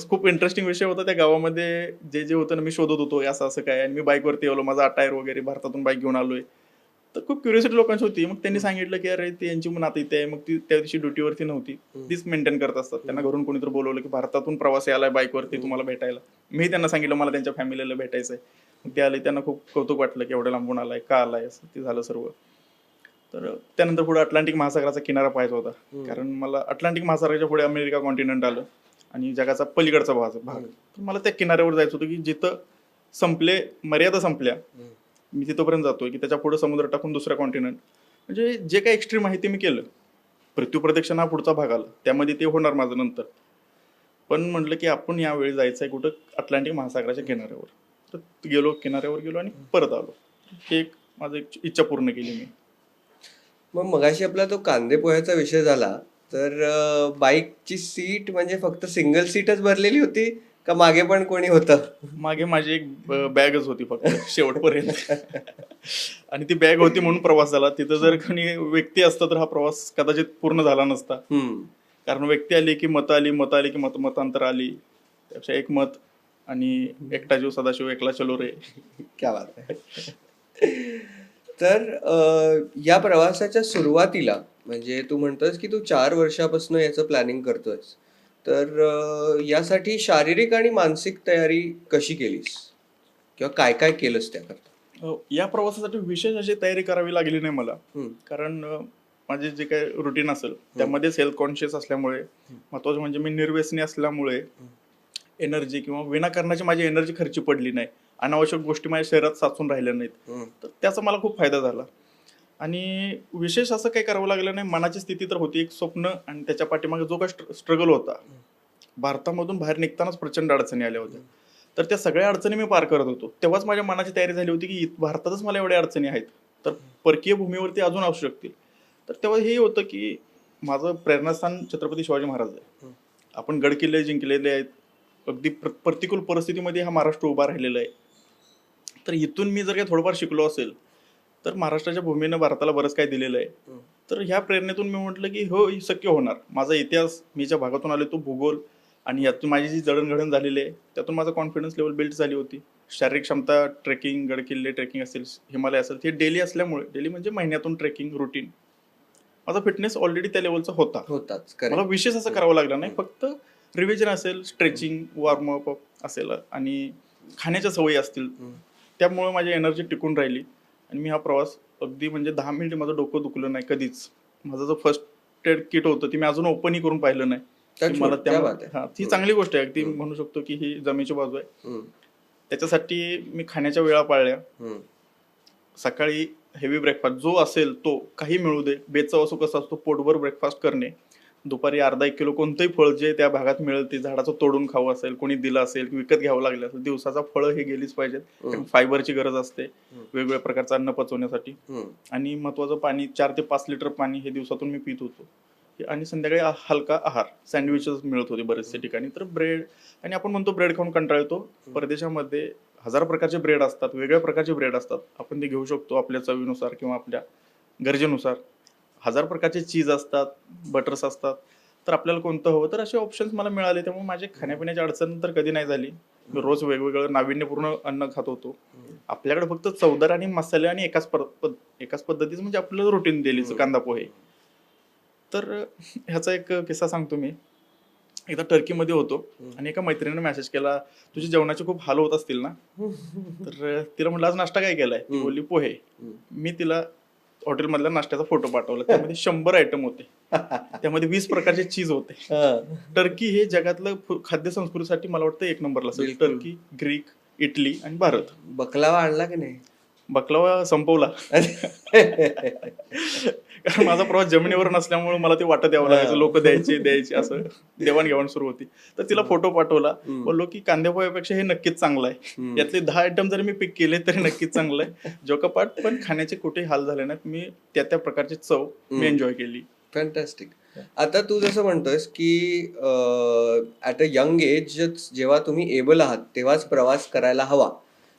खूप इंटरेस्टिंग विषय होता. त्या गावामध्ये जे जे होतं ना, मी शोधत होतो असं असं काय, आणि मी बाईकवरती आलो, माझा अटायर वगैरे भारतातून बाईक घेऊन आलोय. तर खूप क्युरियोसिटी लोकांची होती. मग त्यांनी सांगितलं की अरे ते यांची नाती इथे आहे. मग ती त्या दिवशी ड्युटीवरती नव्हती, तीच मेंटेन करत असतात. त्यांना घरून कोणीतरी बोलवलं की भारतातून प्रवासी आलाय बाईकवरती तुम्हाला भेटायला. मी त्यांना सांगितलं मला त्यांच्या फॅमिलीला भेटायचंय. मग ते आले, त्यांना खूप कौतुक वाटलं की एवढं लांबून आलाय, का आलाय, असं ते झालं सर्व. तर त्यानंतर पुढे अटलांटिक महासागराचा किनारा पाहायचा होता, कारण मला अटलांटिक महासागराच्या पुढे अमेरिका कॉन्टिनेंट आलं आणि जगाचा पलीकडचा भाग. तर मला त्या किनाऱ्यावर जायचं होतं की जिथं मर्यादा संपल्या, मी तिथपर्यंत जातोय की त्याच्या पुढे समुद्र टाकून दुसऱ्या कॉन्टिनेंट. म्हणजे जे काही एक्स्ट्रीम आहे ते मी केलं. पृथ्वी प्रदक्षिण हा पुढचा भाग आला, त्यामध्ये ते होणार माझं नंतर. पण म्हटलं की आपण यावेळी जायचं आहे कुठं, अटलांटिक महासागराच्या किनाऱ्यावर. तर किनाऱ्यावर गेलो आणि परत आलो. हे एक माझं इच्छा पूर्ण केली मी. मग मगाशी आपला तो कांदे पोह्याचा विषय झाला, तर बाईकची सीट म्हणजे फक्त सिंगल सीटच भरलेली होती का मागे पण कोणी होतं? मागे माझी एक बॅगच होती फक्त शेवटपर्यंत. आणि ती बॅग होती म्हणून प्रवास झाला. तिथं जर कोणी व्यक्ती असतं तर हा प्रवास कदाचित पूर्ण झाला नसता. कारण व्यक्ती आली की मतं आली, मतं आली की मतांतर आली. त्यापेक्षा एक मत आणि एकटा जीव सदाशिव एकला चलो रे. क्या बात आहे. तर या प्रवासाच्या सुरुवातीला म्हणजे तू म्हणतोयस की तू 4 वर्षापासून याचं प्लॅनिंग करतोयस, तर यासाठी शारीरिक आणि मानसिक तयारी कशी केलीस किंवा काय काय केलंस त्याकरता? या प्रवासासाठी विशेष अशी तयारी करावी लागली नाही मला, कारण माझे जे काही रुटीन असेल त्यामध्येच हेल्थ कॉन्शियस असल्यामुळे, महत्वाचं म्हणजे मी निर्व्यसनी असल्यामुळे एनर्जी किंवा विनाकारणाची माझी एनर्जी खर्ची पडली नाही, अनावश्यक गोष्टी माझ्या शरीरात साचून राहिल्या नाहीत. तर त्याचा मला खूप फायदा झाला. आणि विशेष असं काही करावं लागलं नाही. मनाची स्थिती तर होती, एक स्वप्न आणि त्याच्या पाठीमागे जो काही स्ट्रगल होता. भारतामधून बाहेर निघतानाच प्रचंड अडचणी आल्या होत्या. तर त्या सगळ्या अडचणी मी पार करत होतो. तेव्हाच माझ्या मनाची तयारी झाली होती की भारतातच मला एवढ्या अडचणी आहेत, तर परकीय भूमीवरती अजून असू शकतील. तर तेव्हा हे होतं की माझं प्रेरणास्थान छत्रपती शिवाजी महाराज आहे. आपण गडकिल्ले जिंकलेले आहेत. अगदी प्रतिकूल परिस्थितीमध्ये हा महाराष्ट्र उभा राहिलेला आहे. तर इथून मी जर काही थोडंफार शिकलो असेल तर महाराष्ट्राच्या भूमीनं भारताला बरंच काही दिलेलं आहे. तर ह्या प्रेरणेतून मी म्हटलं की हो, हे शक्य होणार. माझा इतिहास, मी ज्या भागातून आलो तो भूगोल आणि यातून माझी जी जडणघडण झालेली आहे त्यातून माझा कॉन्फिडन्स लेवल बिल्ड झाली होती. शारीरिक क्षमता, ट्रेकिंग, गडकिल्ले ट्रेकिंग असेल, हिमालय असेल, ते डेली असल्यामुळे, डेली म्हणजे महिन्यातून ट्रेकिंग रुटीन, माझा फिटनेस ऑलरेडी त्या लेवलचा होता. मला विशेष असं करावं लागलं नाही. फक्त रिव्हिजन असेल, स्ट्रेचिंग, वॉर्मअप असेल आणि खाण्याच्या सवयी असतील, त्यामुळे माझी एनर्जी टिकून राहिली. आणि मी हा प्रवास अगदी म्हणजे 10 मिनिट माझं डोकं दुखलं नाही कधीच. माझं जो फर्स्ट एड किट होतं ते मी अजून ओपनही करून पाहिलं नाही. मला ती चांगली गोष्ट आहे. अगदी म्हणू शकतो की ही जमेची बाजू आहे. त्याच्यासाठी मी खाण्याच्या वेळा पाळल्या. सकाळी हेवी ब्रेकफास्ट जो असेल तो, काही मिळू दे, बेचव असो कसा असतो, पोटभर ब्रेकफास्ट करणे. दुपारी अर्धा 1 किलो कोणतंही फळ जे त्या भागात मिळेल ते झाडाचं तोडून खावं असेल, कोणी दिलं असेल, विकत घ्यावं लागलं असेल, दिवसाचा फळं हे गेलीच पाहिजेत. कारण फायबरची गरज असते वेगवेगळ्या प्रकारचं अन्न पचवण्यासाठी. आणि महत्वाचं पाणी, 4 ते 5 लिटर पाणी हे दिवसातून मी पित होतो. आणि संध्याकाळी हलका आहार, सँडविचेस मिळत होते बरेचसे ठिकाणी. तर ब्रेड, आणि आपण म्हणतो ब्रेड खाऊन कंटाळतो, परदेशामध्ये हजार प्रकारचे ब्रेड असतात, वेगळ्या प्रकारचे ब्रेड असतात, आपण ते घेऊ शकतो आपल्या चवीनुसार किंवा आपल्या गरजेनुसार. हजार प्रकारचे चीज असतात, बटर्स असतात, तर आपल्याला कोणतं हवं तर असे ऑप्शन्स मला मिळाले. त्यामुळे माझे खाण्यापिण्याची अडचण तर कधी नाही झाली. मी रोज वेगवेगळं नाविन्यपूर्ण अन्न खात होतो. आपल्याकडे फक्त चवदार आणि मसाले आणि एकाच पद्धतीचं म्हणजे आपलं रुटीन डेलीचं कांदा पोहे. तर ह्याचा एक किस्सा सांगतो मी. एकदा टर्कीमध्ये होतो आणि एका मैत्रिणीने मेसेज केला, तुझे जेवणाचे खूप हाल होत असतील ना. तर तिला म्हटलं आज नाश्ता काय केलाय, ती बोलली पोहे. मी तिला हॉटेलमधल्या नाश्त्याचा फोटो पाठवला, त्यामध्ये 100 आयटम होते, त्यामध्ये 20 प्रकारचे चीज होते. टर्की हे जगातलं खाद्य संस्कृतीसाठी मला वाटतं एक नंबरला असेल. बिलकुल. टर्की, ग्रीक, इटली आणि भारत. बकलावा आणला की नाही? बकलावा संपवला. कारण माझा प्रवास जमिनीवर नसल्यामुळे मला ते वाटत यावं लागायचं, लोक द्यायचे असं देवाणघेवाण सुरू होती. तर तिला फोटो पाठवला, बोललो की कांद्या पोह्यापेक्षा हे नक्कीच चांगलं आहे. यातले 10 आयटम जरी मी पिक केले तरी नक्कीच चांगलं आहे. जोकपाट, पण खाण्याचे कुठेही हाल झाले नाहीत. मी त्या प्रकारची चव मी एन्जॉय केली. फॅन्टॅस्टिक. आता तू जसं म्हणतोयस की ॲट अ यंग एज जेव्हा तुम्ही एबल आहात तेव्हाच प्रवास करायला हवा,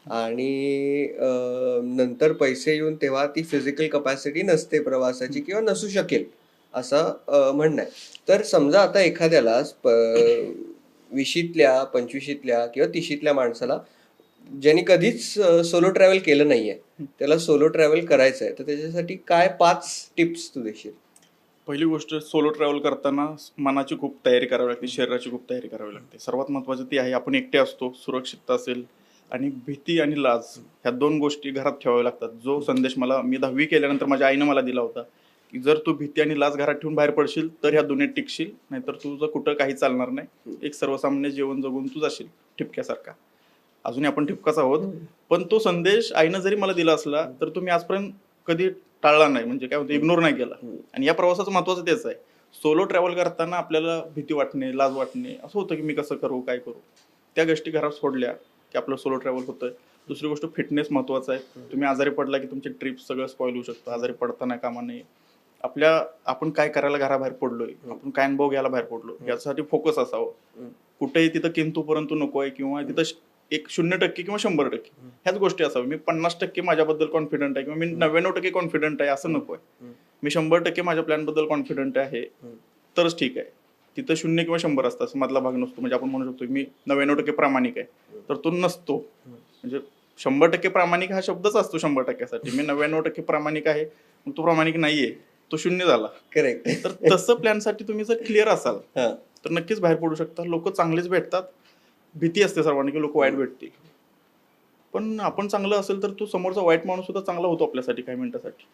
आणि नंतर पैसे येऊन तेव्हा ती फिजिकल कपॅसिटी नसते प्रवासाची किंवा नसू शकेल असं म्हणणं आहे. तर समजा आता एखाद्याला 20ल्या 25ल्या किंवा 30ल्या माणसाला ज्यांनी कधीच सोलो ट्रॅव्हल केलं नाहीये, त्याला सोलो ट्रॅव्हल करायचं आहे, तर त्याच्यासाठी काय 5 टिप्स तू देशील? पहिली गोष्ट, सोलो ट्रॅव्हल करताना मनाची खूप तयारी करावी लागते, शरीराची खूप तयारी करावी लागते. सर्वात महत्त्वाचं ती आहे, आपण एकटे असतो, सुरक्षितता असेल, आणि भीती आणि लाज ह्या 2 गोष्टी घरात ठेवाव्या लागतात. जो संदेश मी 10वी केल्यानंतर माझ्या आईनं मला दिला होता, की जर तू भीती आणि लाज घरात ठेवून बाहेर पडशील तर ह्या दुनियेत टिकशील, नाहीतर तुझं कुठं काही चालणार नाही. एक सर्वसामान्य जीवन जगून तू जाशील ठिपक्यासारखा. अजूनही आपण ठिपकाच आहोत, पण तो संदेश आईनं जरी मला दिला असला तर तो मी आजपर्यंत कधी टाळला नाही, म्हणजे काय होतं, इग्नोर नाही केला. आणि या प्रवासाचं महत्त्वाचं तेच आहे. सोलो ट्रॅव्हल करताना आपल्याला भीती वाटणे, लाज वाटणे, असं होतं की मी कसं करू, काय करू. त्या गोष्टी घरात सोडल्या की आपलं सोलो ट्रॅव्हल होतंय. दुसरी गोष्ट, फिटनेस महत्त्वाचा आहे. तुम्ही आजारी पडला की तुमची ट्रिप सगळं स्पॉइल होऊ शकतं. आजारी पडताना कामा नये. आपण काय करायला घराबाहेर पडलोय, आपण काय अनुभव घ्यायला बाहेर पडलो, यासाठी फोकस असावं. कुठेही तिथं किंतु परंतु नको आहे, किंवा तिथं एक 0% किंवा 100% ह्याच गोष्टी असाव्या. मी 50% माझ्याबद्दल कॉन्फिडंट आहे किंवा मी 99% कॉन्फिडंट आहे असं नको आहे. मी 100% माझ्या प्लॅनबद्दल कॉन्फिडंट आहे तरच ठीक आहे. तिथं 0 किंवा 100 असतं, असं मधला भाग नसतो. म्हणजे आपण म्हणू शकतो मी 99% प्रामाणिक आहे, तर तो नसतो. म्हणजे 100% प्रामाणिक हा शब्दच असतो 100%साठी. मी 99% प्रामाणिक आहे, मग तो प्रामाणिक नाहीये, तो 0 झाला. करेक्ट. तर तसं प्लॅनसाठी तुम्ही जर क्लिअर असाल तर नक्कीच बाहेर पडू शकता. लोक चांगलेच भेटतात. भीती असते सर्वांनी की लोक वाईट भेटतील, पण आपण चांगलं असेल तर तो समोरचा वाईट माणूस सुद्धा चांगला होतो आपल्यासाठी काही मिनिटासाठी.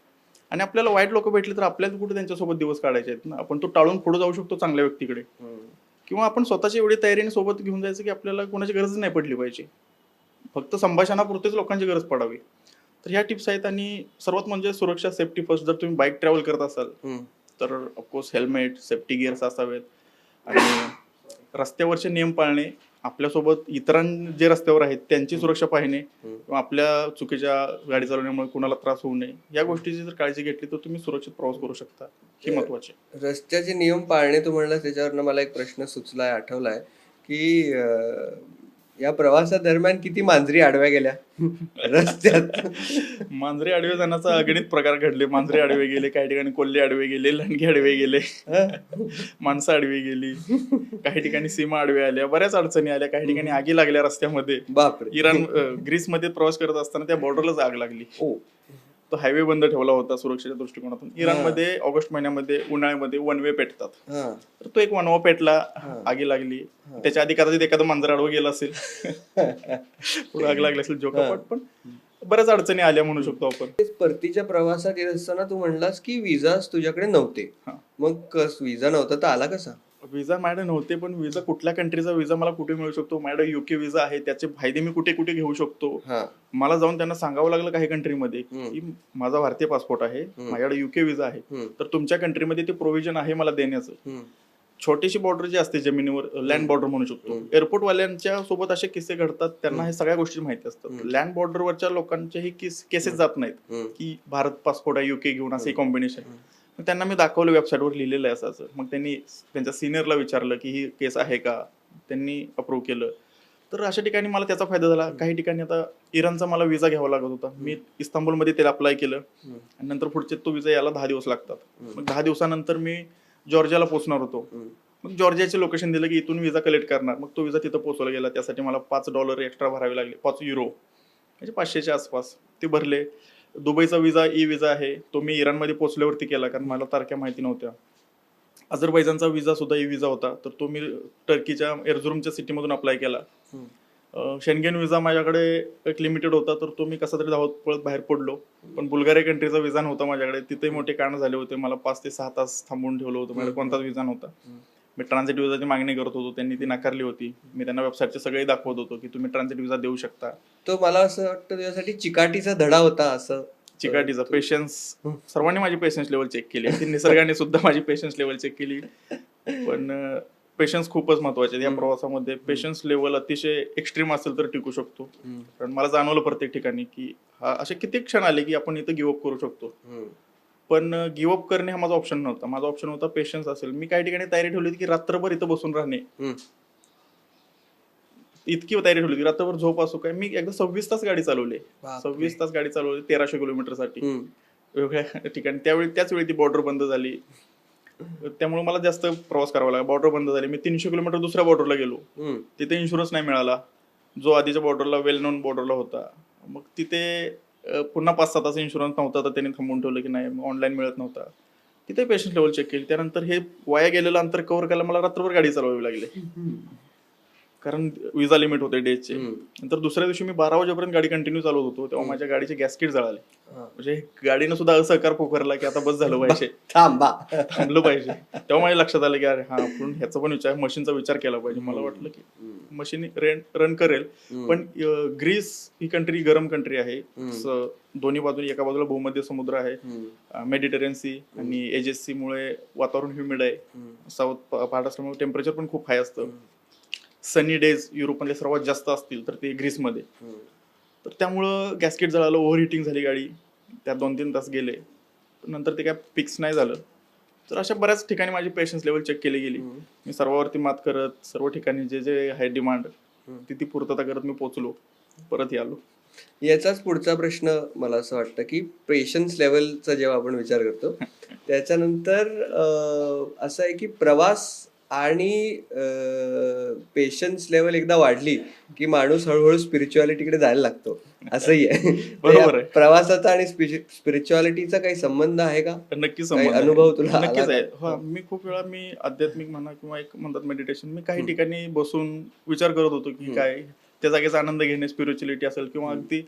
आणि आपल्याला वाईट लोक भेटले तर आपल्याला कुठे त्यांच्यासोबत दिवस काढायचे आहेत ना. आपण तो टाळून पुढे जाऊ शकतो चांगल्या व्यक्तीकडे, किंवा आपण स्वतःची एवढी तयारीने सोबत घेऊन जायचं की आपल्याला कोणाची गरज नाही पडली पाहिजे. फक्त संभाषणापुरतेच लोकांची गरज पडावी. तर ह्या टिप्स आहेत. आणि सर्वात म्हणजे सुरक्षा, सेफ्टी फर्स्ट. जर तुम्ही बाईक ट्रॅव्हल करत असाल तर ऑफकोर्स हेल्मेट, सेफ्टी गिअर्स असावेत. आणि रस्त्यावरचे नियम पाळणे, आपल्यासोबत इतरां जे रस्त्यावर आहेत त्यांची सुरक्षा पाहणे, किंवा आपल्या चुकीच्या गाडी चालवण्यामुळे कुणाला त्रास होऊ नये, या गोष्टीची जर काळजी घेतली तर तुम्ही सुरक्षित प्रवास करू शकता. ही महत्वाची. रस्त्याचे नियम पाळणे तू म्हणलं, त्याच्यावरनं मला एक प्रश्न सुचलाय, आठवलाय की या प्रवासादरम्यान किती मांजरी आडव्या गेल्या रस्त्यात? मांजरे आडवे जाण्याचा अगणित प्रकार घडले. मांजरे आडवे गेले, काही ठिकाणी कोल्हे आडवे गेले, लंडगे आडवे गेले, माणसं आडवी गेली, काही ठिकाणी सीमा आडव्या आल्या, बऱ्याच अडचणी आल्या, काही ठिकाणी आगी लागल्या रस्त्यामध्ये. बापरे. ग्रीसमध्ये प्रवास करत असताना त्या बॉर्डरलाच आग लागली. तो हायवे बंद ठेवला होता सुरक्षेच्या दृष्टिकोनातून. इराणमध्ये ऑगस्ट महिन्यामध्ये उन्हाळ्यामध्ये 1 वे पेटतात, तर तो एक 1 वा पेटला, आगी लागली. त्याच्या आधी कदाचित एखादं मांजर आडवं गेलं असेल, पुढे आग लागली असेल, जोकापट. पण बऱ्याच अडचणी आल्या म्हणू शकतो आपण. परतीच्या प्रवासात येत असताना तू म्हणलास की विजाच तुझ्याकडे नव्हते. मग विजा नव्हता तर आला कसा? विजा माझ्याकडे नव्हते, पण विजा कुठल्या कंट्रीचा विजा मला कुठे मिळू शकतो? माझ्याकडे युके विजा आहे, त्याचे फायदे मी कुठे कुठे घेऊ शकतो? मला जाऊन त्यांना सांगावं लागलं काही कंट्रीमध्ये की माझा भारतीय पासपोर्ट आहे, माझ्याकडे युके विजा आहे, तर तुमच्या कंट्रीमध्ये ते प्रोव्हिजन आहे मला देण्याचं. छोटीशी बॉर्डर जी असते जमिनीवर, लँड बॉर्डर म्हणू शकतो. एअरपोर्ट वाल्यांच्या सोबत असे किस्से घडतात, त्यांना हे सगळ्या गोष्टी माहिती असतात. लँड बॉर्डरवरच्या लोकांचे ही केसेस जात नाहीत की भारत पासपोर्ट आहे युके घेऊन, असं कॉम्बिनेशन. मग त्यांना मी दाखवलं वेबसाईटवर लिहिलेलं आहे असं. मग त्यांनी त्यांच्या सिनियरला विचारलं की ही केस आहे का, त्यांनी अप्रूव्ह केलं. तर अशा ठिकाणी मला त्याचा फायदा झाला. काही ठिकाणी आता इराणचा मला विजा घ्यावा लागत होता, मी इस्तांबुलमध्ये त्याला अप्लाय केलं आणि नंतर पुढचे तो विजा यायला 10 दिवस लागतात. मग 10 दिवसानंतर मी जॉर्जियाला पोहोचणार होतो. मग जॉर्जियाचे लोकेशन दिलं की इथून विजा कलेक्ट करणार. मग तो विजा तिथं पोहोचवला गेला. त्यासाठी मला $5 एक्स्ट्रा भरावे लागले, 5 युरो म्हणजे 500च्या आसपास ते भरले. दुबईचा विजा ई विजा आहे, तो मी इराणमध्ये पोहोचल्यावरती केला कारण मला तारख्या माहिती नव्हत्या. अझरबैजानचा विजा सुद्धा ई विजा होता, तर तो मी टर्कीच्या एर्झुरुमच्या सिटीमधून अप्लाय केला. शेंगेन विजा माझ्याकडे एक लिमिटेड होता, तर तो मी कसा तरी धावत पळत बाहेर पडलो. पण बुल्गारिया कंट्रीचा विजा नव्हता माझ्याकडे, तिथे मोठे कांड झाले होते. मला 5 ते 6 तास थांबवून ठेवलं होतं, माझ्याकडे कोणताच विजा नव्हता. मी ट्रान्झिट विजाची मागणी करत होतो, त्यांनी ती नाकारली होती. मी त्यांना वेबसाईटचे सगळे दाखवत होतो की तुम्ही ट्रान्झिट विजा देऊ शकता. तो मला असं वाटतं तुझ्यासाठी चिकाटीचा धडा होता असं. चिकाटीचा पेशन्स, सर्वांनी माझी पेशन्स लेवल चेक केली, निसर्गाने सुद्धा माझी पेशन्स लेवल चेक केली. पण पेशन्स खूपच महत्वाचे या प्रवासामध्ये. पेशन्स लेवल अतिशय एक्स्ट्रीम असेल तर टिकू शकतो. कारण मला जाणवलं प्रत्येक ठिकाणी की असे किती क्षण आले की आपण इथं गिव्हअप करू शकतो. पण गिव्हअप करणे हा माझा ऑप्शन नव्हता. माझा ऑप्शन होता पेशन्स असेल. मी काही ठिकाणी तयारी ठेवली होती की रात्रभर इथं बसून राहणे, इतकी तयारी ठेवली होती. रात्रभर झोप असो काय. मी एकदा 26 तास गाडी चालवली, 26 तास गाडी चालवली 1300 किलोमीटरसाठी वेगवेगळ्या ठिकाणी. त्याच वेळी ती बॉर्डर बंद झाली, त्यामुळे मला जास्त प्रवास करावा लागला. बॉर्डर बंद झाली, मी 300 किलोमीटर दुसऱ्या बॉर्डरला गेलो. तिथे इन्शुरन्स नाही मिळाला, जो आधीच्या बॉर्डरला वेल नोन बॉर्डरला होता. मग तिथे पुन्हा 5-6 तास इन्शुरन्स नव्हता, तर त्यांनी थांबवून ठेवलं की नाही, ऑनलाईन मिळत नव्हता. तिथे पेशन्स लेवल चेक केली. त्यानंतर हे वाया गेलेलं अंतर कव्हर करायला मला रात्रभर गाडी चालवावी लागली, कारण विजा लिमिट होते डेजचे. नंतर दुसऱ्या दिवशी मी 12 वाजेपर्यंत गाडी कंटिन्यू चालवत होतो, तेव्हा माझ्या गाडीचे गॅसकीट जळाले. म्हणजे गाडीनं सुद्धा असहकार पोखरला की आता बस झालं पाहिजे, थांबलं पाहिजे. तेव्हा माझ्या लक्षात आलं की अरे हा, आपण ह्याचा पण विचार, मशीनचा विचार केला पाहिजे. मला वाटलं की मशीन रन करेल, पण ग्रीस ही कंट्री गरम कंट्री आहे. दोन्ही बाजूने, एका बाजूला भूमध्य समुद्र आहे, मेडिटेरियन सी, आणि एजेस सी मुळे वातावरण ह्युमिड आहे. साऊथ पार्ट असल्यामुळे टेम्परेचर पण खूप हाय असतं. सनी डेज युरोपमध्ये सर्वात जास्त असतील तर ते ग्रीसमध्ये. तर त्यामुळं गॅसकेट जळालं, ओव्हर हिटिंग झाली गाडी, त्यात 2-3 तास गेले. नंतर ते काय फिक्स नाही झालं. तर अशा बऱ्याच ठिकाणी माझी पेशन्स लेवल चेक केली गेली. मी सर्वावरती मात करत, सर्व ठिकाणी जे जे आहे डिमांड ती पूर्तता करत मी पोहोचलो, परत आलो. याचाच पुढचा प्रश्न मला असं वाटतं की पेशन्स लेवलचा जेव्हा आपण विचार करतो त्याच्यानंतर असं आहे की प्रवास आणि पेशन्स लेवल एकदा वाढली की माणूस हळूहळू स्पिरिच्युअलिटीकडे जायला लागतो, असंही आहे. बरोबर आहे. प्रवासाचा आणि स्पिरिच्युअलिटीचा काही संबंध आहे का? नक्कीच काही संबंध अनुभव तुला नक्कीच आला आहे. का? हा, मी खूप वेळा मी आध्यात्मिक म्हणा किंवा एक म्हणतात मेडिटेशन, मी काही ठिकाणी बसून विचार करत होतो की काय त्या जागेचा आनंद घेणे, स्पिरिच्युअलिटी असेल किंवा अगदी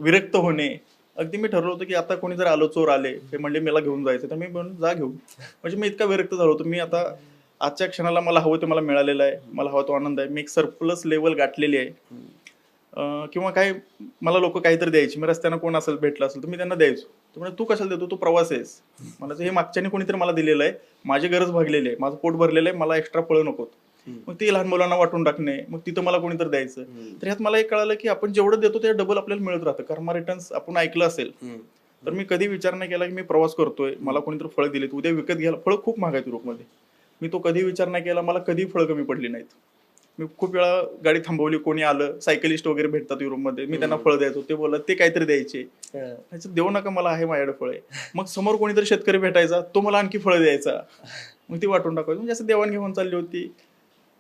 विरक्त होणे. अगदी मी ठरवलं होतं की आता कोणी जर आलो, चोर आले, ते म्हणले मला घेऊन जायचं, तर मी म्हणून जा घेऊन. म्हणजे मी इतका विरक्त झालो होतो. मी आता आजच्या क्षणाला मला हवं ते मला मिळालेलं आहे, मला हवा तो आनंद आहे. मी एक सरप्लस लेवल गाठलेली आहे. किंवा काय मला लोक काहीतरी द्यायची, मी रस्त्यानं कोण असेल भेटलं असेल तर मी त्यांना द्यायचो. तर म्हणजे तू कशाला देतो, तू प्रवास आहेस. मला हे मागच्याने कोणीतरी मला दिलेलं आहे, माझी गरज भागलेली आहे, माझं पोट भरलेलं आहे, मला एक्स्ट्रा फळं नकोत. मग ती लहान मुलांना वाटून टाकणे, मग तिथं मला कोणीतरी द्यायचं. तर ह्यात मला एक कळालं की आपण जेवढं देतो ते डबल आपल्याला मिळत राहतं. कर्मा रिटर्न्स आपण ऐकलं असेल. तर मी कधी विचार नाही केला की मी प्रवास करतोय, मला कोणीतरी फळं दिलीत, उद्या विकत घ्यायला. फळं खूप महाग आहेत युरोपमध्ये. मी तो कधी विचार नाही केला, मला कधी फळं कमी पडली नाहीत. मी खूप वेळा गाडी थांबवली, कोणी आलं, सायकलिस्ट वगैरे भेटतात युरोपमध्ये, मी त्यांना फळं द्यायचो. ते बोलत ते काहीतरी द्यायचे, देऊ नका, मला आहे माझ्याकडे फळ आहे. मग समोर कोणीतरी शेतकरी भेटायचा, तो मला आणखी फळं द्यायचा, मग ती वाटून टाकायची. म्हणजे असं देवाणघेवाण चालली होती.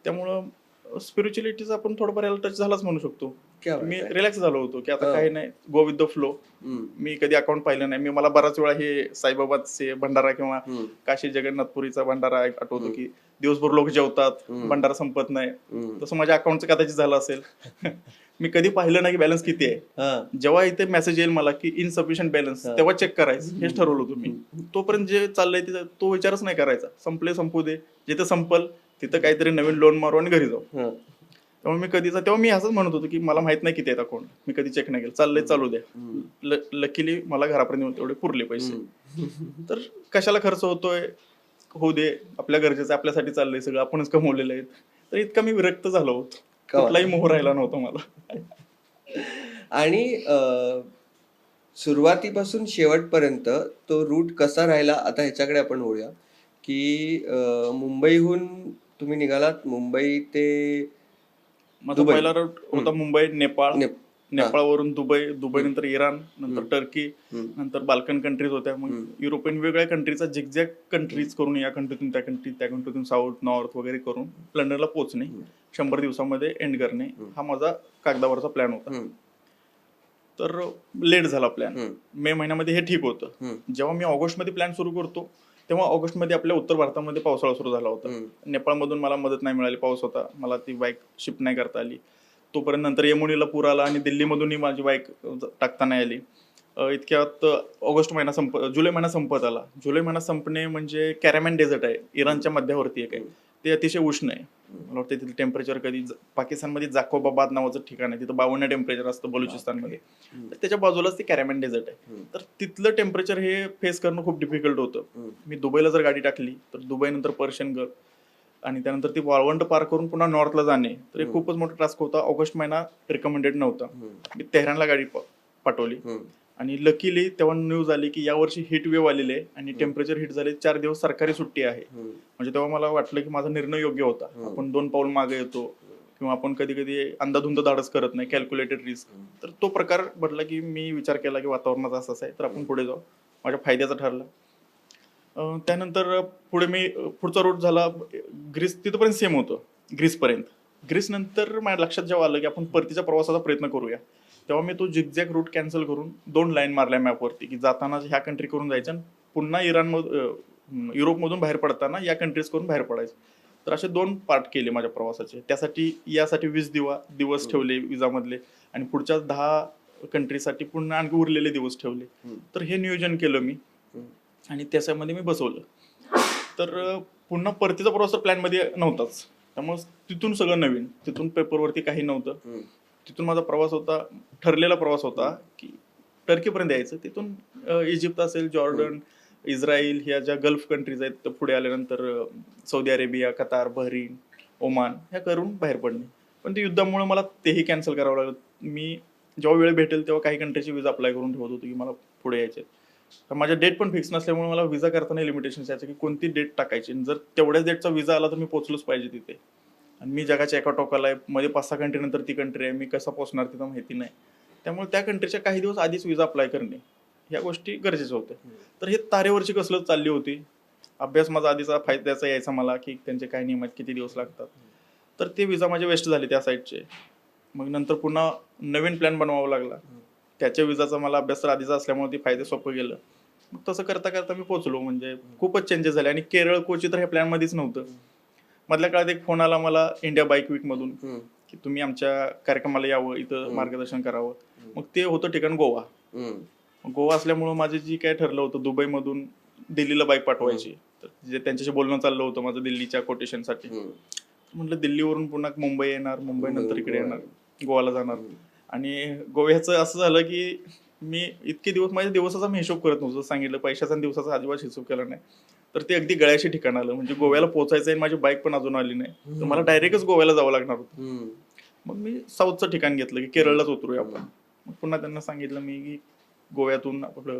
त्यामुळं स्पिरिच्युअलिटीचा आपण थोडंफार याला टच झालाच म्हणू शकतो. मी रिलॅक्स झालो होतो की आता काही नाही, गो विथ द फ्लो. मी कधी अकाउंट पाहिलं नाही. मला बराच वेळा हे साईबाबाचे भंडारा किंवा काशी जगन्नाथपुरीचा भंडारा आठवतो की दिवसभर लोक जेवतात, भंडारा संपत नाही. तसं माझ्या अकाउंटचं कदाचित झालं असेल. मी कधी पाहिलं नाही की बॅलन्स किती आहे. जेव्हा इथे मेसेज येईल मला की इनसफिशियंट बॅलन्स, तेव्हा चेक करायचं, हेच ठरवलं तुम्ही. तोपर्यंत जे चाललंय तिथं तो विचारच नाही करायचा. संपले संपू दे, जिथे संपल तिथं काहीतरी नवीन लोन मारू आणि घरी जाऊ. त्यामुळे मी कधीच, तेव्हा मी असंच म्हणत होतो की मला माहित नाही किती आहेत अकाउंट, मी कधी चेक नाही केलं, चाललंय चालू द्या. लकीली मला घरापर्यंत तेवढे पुरले पैसे. तर कशाला खर्च होतोय, होऊ दे, आपल्या गरजेचं, आपल्यासाठी चाललंय सगळं, आपणच कमवलेलं आहे. तर इतका मी विरक्त झालो होतो, कुठलाही मोह राहिला नव्हता मला. आणि सुरुवातीपासून शेवटपर्यंत तो रूट कसा राहिला आता ह्याच्याकडे आपण वळूया की मुंबईहून तुम्ही निघालात मुंबई ते माझा दुबई. पहिला रूट होता मुंबई नेपाळ, नेप- नेपाळवरून दुबई, दुबई नंतर इराण, नंतर टर्की, हम्म. नंतर बाल्कन कंट्रीज होत्या. मग युरोपियन वेगवेगळ्या कंट्रीचा झिगझॅग कंट्रीज करून या कंट्रीतून त्या कंट्री, त्या कंट्रीतून साऊथ नॉर्थ वगैरे करून लंडनला पोहोचणे, 100 दिवसामध्ये एंड करणे, हा माझा कागदावरचा प्लॅन होता. हम्म. तर लेट झाला प्लॅन. हम्म. मे महिन्यामध्ये हे ठीक होतं. हम्म. जेव्हा मी ऑगस्टमध्ये प्लॅन सुरू करतो तेव्हा ऑगस्टमध्ये आपल्या उत्तर भारतामध्ये पावसाळा सुरू झाला होता. हम्म. नेपाळमधून मला मदत नाही मिळाली, पाऊस होता, मला ती बाईक शिफ्ट नाही करता आली. तोपर्यंत नंतर यमुनीला पूर आला आणि दिल्लीमधूनही माझी बाईक टाकता नाही आली. इतक्यात ऑगस्ट महिना जुलै महिना संपत आला. जुलै महिना संपणे म्हणजे कॅरामॅन डेझर्ट आहे, इराणच्या मध्यावरती एक आहे, ते अतिशय उष्ण आहे. मला वाटतं तिथलं टेम्परेचर कधी पाकिस्तानमध्ये जाकोबाबाद नावाचं ठिकाण आहे, तिथं 52 टेम्परेचर असतं बलुचिस्तानमध्ये. तर त्याच्या बाजूलाच ते कॅरामॅन डेझर्ट आहे. तर तिथलं टेम्परेचर हे फेस करणं खूप डिफिकल्ट होतं. मी दुबईला जर गाडी टाकली तर दुबई नंतर पर्शियन गल्फ आणि त्यानंतर ती वाळवंट पार करून पुन्हा नॉर्थला जाणे, तर हे खूपच मोठा टास्क होता. ऑगस्ट महिना रिकमेंडेड नव्हता. मी तेहरानला गाडी पाठवली आणि लकीली तेव्हा न्यूज आली की यावर्षी हीट वेव्ह आलेली आहे आणि टेम्परेचर हिट झाले, 4 दिवस सरकारी सुट्टी आहे. म्हणजे तेव्हा मला वाटलं की माझा निर्णय योग्य होता. आपण 2 पाऊल मागे येतो किंवा आपण कधी कधी अंधाधुंद धाडस करत नाही, कॅल्क्युलेटेड रिस्क. तर तो प्रकार म्हटला की मी विचार केला की वातावरणाचा असं आहे तर आपण पुढे जाऊ, माझ्या फायद्याचा ठरला. त्यानंतर पुढचा रूट झाला ग्रीस, तिथपर्यंत सेम होतं ग्रीसपर्यंत. ग्रीस नंतर माझ्या लक्षात जेव्हा आलं की आपण परतीच्या प्रवासाचा प्रयत्न करूया, तेव्हा मी तो झिगझॅग रूट कॅन्सल करून 2 लाईन मारल्या मॅपवरती की जाताना ह्या कंट्री करून जायचं आणि पुन्हा युरोपमधून बाहेर पडताना या कंट्रीज करून बाहेर पडायचं. तर असे 2 पार्ट केले माझ्या प्रवासाचे. यासाठी 20 दिवस ठेवले विजामधले आणि पुढच्या 10 कंट्रीसाठी पुन्हा आणखी उरलेले दिवस ठेवले. तर हे नियोजन केलं मी आणि त्याच्यामध्ये मी बसवलं. तर पुन्हा परतीचा प्रवास प्लॅनमध्ये नव्हताच, त्यामुळे तिथून सगळं नवीन, तिथून पेपरवरती काही नव्हतं. तिथून माझा प्रवास होता, ठरलेला प्रवास होता की टर्कीपर्यंत यायचं, तिथून इजिप्त असेल, जॉर्डन, इस्रायल ह्या ज्या गल्फ कंट्रीज आहेत, तर पुढे आल्यानंतर Saudi Arabia, Qatar, Bahrain, Oman ह्या करून बाहेर पडणे. पण ते युद्धामुळे मला तेही कॅन्सल करावं लागलं. मी जेव्हा वेळ भेटेल तेव्हा काही कंट्रीची विजा अप्लाय करून ठेवत होतो की मला पुढे यायचे. तर माझ्या डेट पण फिक्स नसल्यामुळे मला विजा करताना लिमिटेशन्स यायचं की कोणती डेट टाकायची. जर तेवढ्याच डेटचा विजा आला तर मी पोहोचलोच पाहिजे तिथे. आणि मी जगाच्या एका टोकाला आहे, मध्ये 5-6 कंट्री नंतर ती कंट्री आहे, मी कसा पोहोचणार तिथं माहिती नाही. त्यामुळे त्या कंट्रीच्या काही दिवस आधीच विजा अप्लाय करणे ह्या गोष्टी गरजेच्या होत्या. तर हे तारेवरची कसरत चालली होती. अभ्यास माझा आधीचा फायद्याचा यायचा मला की त्यांचे काय नियम आहेत, किती दिवस लागतात. तर ते विजा माझे वेस्ट झाले त्या साईडचे. मग नंतर पुन्हा नवीन प्लॅन बनवावा लागला. त्याच्या विजाचा मला अभ्यास तर आधीचा असल्यामुळे ते फायदे सोपं गेलं. मग तसं करता करता मी पोहोचलो. म्हणजे खूपच चेंजेस झाले. आणि केरळ, कोची तर हे प्लॅनमध्येच नव्हतं. मधल्या काळात एक फोन आला मला इंडिया बाईक वीक मधून की तुम्ही आमच्या कार्यक्रमाला यावं, इथं मार्गदर्शन करावं. मग ते होतं ठिकाण गोवा. गोवा असल्यामुळं माझे जी काय ठरलं होतं दुबईमधून दिल्लीला बाईक पाठवायची, तर जे त्यांच्याशी बोलणं चाललं होतं माझं दिल्लीच्या कोटेशनसाठी. म्हटलं दिल्लीवरून पुन्हा मुंबई येणार, मुंबई नंतर इकडे येणार, गोवाला जाणार. आणि गोव्याचं असं झालं की मी इतके दिवस माझ्या दिवसाचा मी हिशोब करत नव्हतं, सांगितलं पैशाचा आणि दिवसाचा अजिबात हिशोब केला नाही. तर ते अगदी गळ्याशी ठिकाण आलं. म्हणजे गोव्याला पोहोचायचं आहे, माझी बाईक पण अजून आली नाही, तर मला डायरेक्टच गोव्याला जावं लागणार होतं. मग मी साऊथचं ठिकाण घेतलं की केरळलाच उतरूया आपण. मग पुन्हा त्यांना सांगितलं मी की गोव्यातून आपलं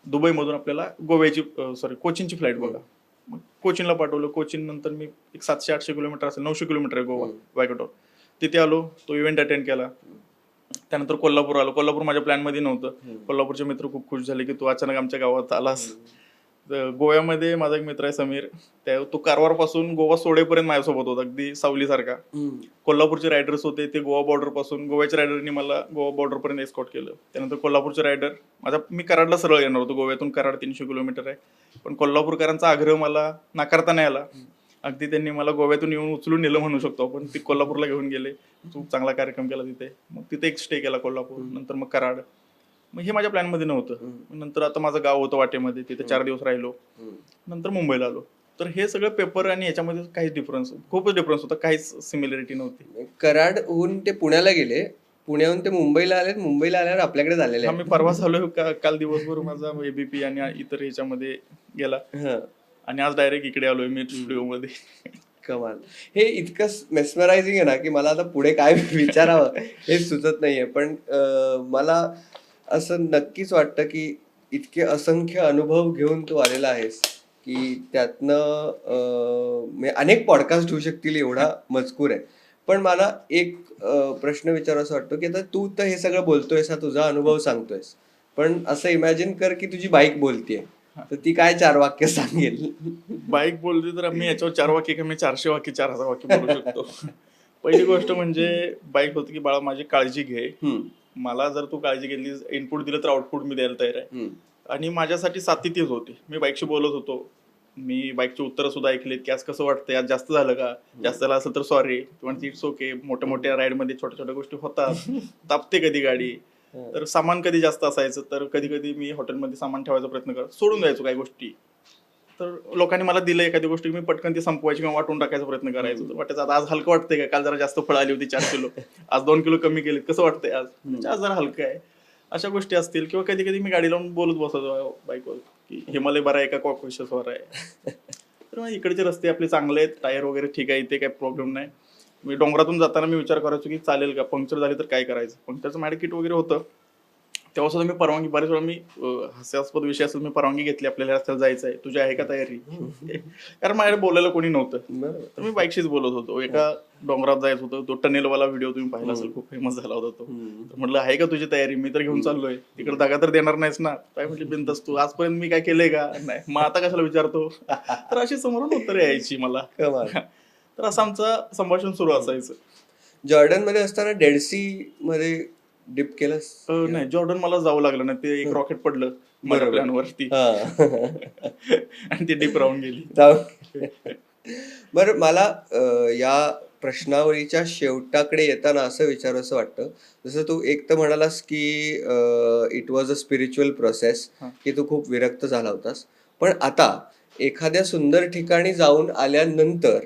दुबईमधून आपल्याला कोचीनची फ्लाईट बघा. मग कोचीनला पाठवलं. कोचीन नंतर मी एक 700-800 किलोमीटर असेल, 900 किलोमीटर आहे गोवा वायगटॉर. तिथे आलो, तो इव्हेंट अटेंड केला. त्यानंतर कोल्हापूर आलो. कोल्हापूर माझ्या प्लॅनमध्ये नव्हतं. कोल्हापूरचे मित्र खूप खुश झाले की तू अचानक आमच्या गावात आलास. गोव्यामध्ये माझा एक मित्र आहे समीर, तो कारवार पासून गोवा सोडेपर्यंत माझ्यासोबत होता, अगदी सावलीसारखा. कोल्हापूरचे रायडर्स होते, ते गोवा बॉर्डर पासून, गोव्याच्या रायडरनी मला गोवा बॉर्डर पर्यंत एस्कॉर्ट केलं. त्यानंतर कोल्हापूरचे रायडर मी कराडला सरळ येणार होतो. गोव्यातून कराड 300 किलोमीटर आहे, पण कोल्हापूरकरांचा आग्रह मला नाकारता नाही आला. अगदी त्यांनी मला गोव्यातून येऊन उचलून नेलं म्हणू शकतो आपण. ते कोल्हापूरला घेऊन गेले. खूप चांगला कार्यक्रम केला तिथे. मग तिथे एक स्टे केला कोल्हापूर, नंतर मग कराड. मग हे माझ्या प्लॅनमध्ये नव्हतं. नंतर आता माझं गाव होतं वाटेमध्ये, तिथे 4 दिवस राहिलो. नंतर मुंबईला आलो. तर हे सगळं पेपर आणि याच्यामध्ये खूपच डिफरन्स होता, काहीच सिमिलरिटी नव्हती. कराडहून ते पुण्याला गेले, पुण्याहून ते मुंबईला आले, मुंबईला आल्यावर आपल्याकडे झालेले. मी परवाच आलो. काल दिवसभर माझा एबीपी आणि इतर ह्याच्यामध्ये गेला आणि आज डायरेक्ट इकडे आलोय मी स्टुडिओमध्ये. कमाल. हे इतकं मेस्मरायझिंग आहे ना की मला आता पुढे काय विचारावं हे सुचत नाहीये. पण मला असं नक्कीच वाटतं की इतके असंख्य अनुभव घेऊन तू आलेला आहेस की त्यातनं म्हणजे अनेक पॉडकास्ट होऊ शकतील एवढा मजकूर आहे. पण मला एक प्रश्न विचारायचा वाटतो की आता तू तर हे सगळं बोलतोयस, हा तुझा अनुभव सांगतोयस, पण असं इमॅजिन कर की तुझी बाईक बोलतेय, तर ती काय 4 वाक्य सांगेल? बाईक बोलली तर मी याच्यावर 4 वाक्य का मी 400 वाक्य 4000 वाक्य बोलू शकतो. पहिली गोष्ट म्हणजे बाईक होती की बाळा माझी काळजी घे. हम्म, मला जर तू काळजी घेतली, इनपुट दिलं तर आउटपुट मी द्यायला तयार आहे. हम्म, आणि माझ्यासाठी साथी तीच होती. मी बाईकशी बोलत होतो. मी बाईकची उत्तरं सुद्धा ऐकलीत की आज कसं वाटतंय, आज जास्त झालं का, जास्त झालं असेल तर सॉरी, म्हणजे इट्स ओके. मोठ्या मोठ्या राईडमध्ये छोट्या छोट्या गोष्टी होतात. तापते कधी गाडी, तर सामान कधी जास्त असायचं तर कधी कधी मी हॉटेलमध्ये सामान ठेवायचा प्रयत्न करत सोडून द्यायचो काही गोष्टी. तर लोकांनी मला दिलं एखादी गोष्ट मी पटकन ती संपवायची किंवा वाटून टाकायचा प्रयत्न करायचो. तर वाटायचं आता आज हलकं वाटतंय का, काल जरा जास्त फळं आली होती 4 किलो, आज 2 किलो कमी केली, कसं वाटतंय आज, म्हणजे आज जरा हलकं आहे. अशा गोष्टी असतील किंवा कधी कधी मी गाडी लावून बोलत बसायचो बाईकवर की हिमालय बरा आहे का कॉकविशसवर आहे. तर मग इकडचे रस्ते आपले चांगले आहेत, टायर वगैरे ठीक आहे, इथे काही प्रॉब्लेम नाही. मी डोंगरातून जाताना मी विचार करायचो की चालेल का, पंक्चर झाली तर काय करायचं. पंक्चरचं माझ्या किट वगैरे होतं. तेव्हा सुद्धा मी परवानगी, बरेच वेळा मी हास्यास्पद विषय असेल मी परवानगी घेतली, आपल्याला रस्त्याला जायचं आहे, तुझी आहे का तयारी. कारण माझ्याकडे बोलायला कोणी नव्हतं. बरोबर. तर मी बाईकशीच बोलत होतो. एका डोंगरात जायचं होतं, तो टनेलवाला व्हिडिओ तुम्ही पाहिला असेल, खूप फेमस झाला होता तो. तर म्हटलं आहे का तुझी तयारी, मी तर घेऊन चाललोय, तिकडे दगा तर देणार नाहीस ना. काय म्हटली बिनधास्त तू, आजपर्यंत मी काय केलंय का, नाही मग आता कशाला विचारतो. तर अशी समोरून उत्तरं यायची मला. कमाल. तर असं आमचं संभाषण सुरू असायचं. जॉर्डन मध्ये असताना डेड सी मध्ये डिप केलंस? नाही, जॉर्डन मला जावं लागलं नाही, ते एक रॉकेट पडलं माझ्या बरोबर. प्लॅनवरती हा. आणि ती डीप राहून गेली. बरं, मला या प्रश्नावलीच्या शेवटाकडे येताना असं विचारावंसं वाटतं, जसं तू एक तर म्हणालास की it was a spiritual process, हा. की तू खूप विरक्त झाला होतास, पण आता एखाद्या सुंदर ठिकाणी जाऊन आल्यानंतर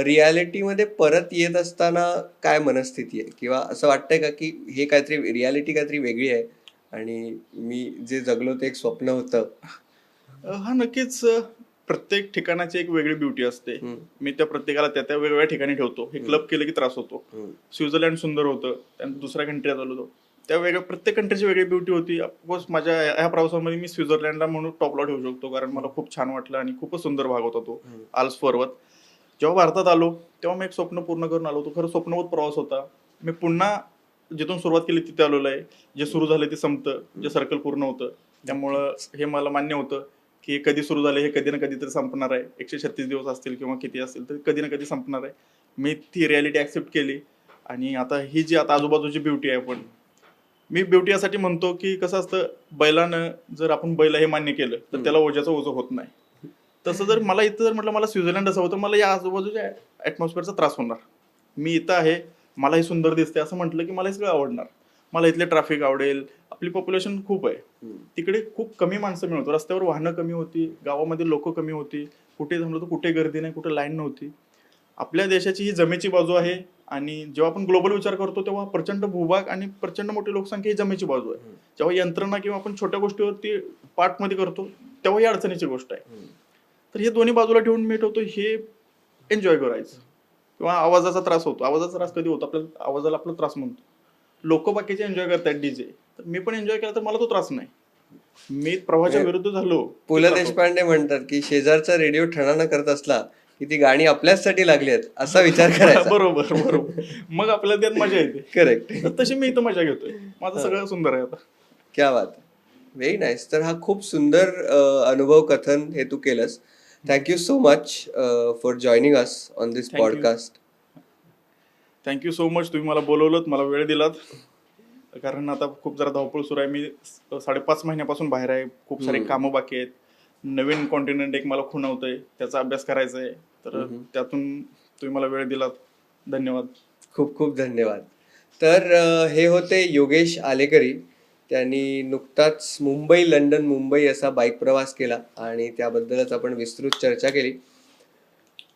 रियालिटीमध्ये परत येत असताना काय मनस्थिती आहे, किंवा असं वाटतंय का की हे काहीतरी रियालिटी काहीतरी वेगळी आहे आणि मी जे जगलो ते एक स्वप्न होतं? हा नक्कीच. प्रत्येक ठिकाणाची एक वेगळी ब्युटी असते. हम्म, मी त्या प्रत्येकाला त्या त्या वेगवेगळ्या ठिकाणी ठेवतो. हे क्लब केलं की त्रास होतो. हम्म, स्वित्झर्लंड सुंदर होतं, त्यानंतर दुसऱ्या कंट्रीत आलो होतो, त्या वेगळ्या प्रत्येक कंट्रीची वेगळी ब्युटी होती. ऑफकोर्स माझ्या ह्या प्रवासामध्ये मी स्वित्झर्लंडला म्हणून टॉपला ठेवू शकतो, कारण मला खूप छान वाटलं आणि खूपच सुंदर भाग होता तो आल्प्स पर्वत. जेव्हा भारतात आलो तेव्हा मी एक स्वप्न पूर्ण करून आलो होतो. खरं स्वप्नवत प्रवास होता. मी पुन्हा जिथून सुरुवात केली तिथे आलेलो आहे. जे सुरू झालं ते संपतं, जे सर्कल पूर्ण होतं. त्यामुळं हे मला मान्य होतं की हे कधी सुरू झालं, हे कधी ना कधी तरी संपणार आहे. 136 दिवस असतील किंवा किती असतील तर कधी ना कधी संपणार आहे. मी ती रियालिटी ऍक्सेप्ट केली. आणि आता ही जी आता आजूबाजूची ब्युटी आहे, आपण मी ब्युटी यासाठी म्हणतो की कसं असतं, बैलानं जर आपण बैल हे मान्य केलं तर त्याला ओझ्याचं ओझं होत नाही. तसं जर मला इथं जर म्हटलं मला स्वित्झर्लंड असं होतं, मला या आजूबाजूच्या ऍटमॉस्फिअरचा त्रास होणार. मी इथं आहे, मला हे सुंदर दिसते असं म्हटलं की मला हे सगळं आवडणार. मला इथले ट्रॅफिक आवडेल. आपली पॉप्युलेशन खूप आहे, तिकडे खूप कमी माणसं मिळवतो, रस्त्यावर वाहनं कमी होती, गावामध्ये लोक कमी होती, कुठे थांबलो तर कुठे गर्दी नाही, कुठे लाईन नव्हती. आपल्या देशाची ही जमेची बाजू आहे. आणि जेव्हा आपण ग्लोबल विचार करतो तेव्हा प्रचंड भूभाग आणि प्रचंड मोठी लोकसंख्या ही जमेची बाजू आहे. जेव्हा यंत्रणा किंवा आपण छोट्या गोष्टीवरती पार्टमध्ये करतो तेव्हा ही अडचणीची गोष्ट आहे. तर हे दोन्ही बाजूला ठेवून मी ठेवतो हे एन्जॉय करायचं. किंवा आवाजाचा त्रास होतो, आवाजाचा त्रास कधी होतो, आपल्याला आवाजाला आपला त्रास म्हणतो. लोक बाकीचे एन्जॉय करतात डीजे, तर मी पण एन्जॉय केला तर मला तो त्रास नाही. मी प्रवाहाच्या विरुद्ध झालो. पु ल देशपांडे म्हणतात की शेजारचा रेडिओ ठणाणा करत असला की ती गाणी आपल्याचसाठी लागली आहेत असा विचार करायचा. बरोबर बरोबर, मग आपल्याला त्यात मजा येते. करेक्ट. तर तशी मी इथं मजा घेतोय. माझं सगळं सुंदर आहे आता. क्या बात, व्हेरी नाईस. तर हा खूप सुंदर अनुभव कथन हे तू केलंस. Thank you so much for joining us on this Thank you. Podcast. Thank you so much, तुम्ही मला बोलवलं, मला वेळ दिलात. कारण आता खूप जरा धावपळ सुरू आहे. मी 5.5 महिन्यापासून बाहेर आहे, खूप सारे कामं बाकी आहेत. नवीन कॉन्टिनेंट एक मला खुणवतंय, त्याचा अभ्यास करायचा आहे. तर त्यातून तुम्ही मला वेळ दिलात, धन्यवाद. खूप खूप धन्यवाद. तर हे होते योगेश आलेकरी. त्यांनी नुकताच मुंबई लंडन मुंबई असा बाईक प्रवास केला आणि त्याबद्दलच आपण विस्तृत चर्चा केली.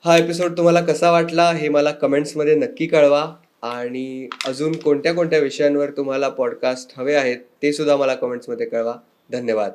हा एपिसोड तुम्हाला कसा वाटला हे मला कमेंट्समध्ये नक्की कळवा. आणि अजून कोणत्या कोणत्या विषयांवर तुम्हाला पॉडकास्ट हवे आहेत ते सुद्धा मला कमेंट्समध्ये कळवा. धन्यवाद.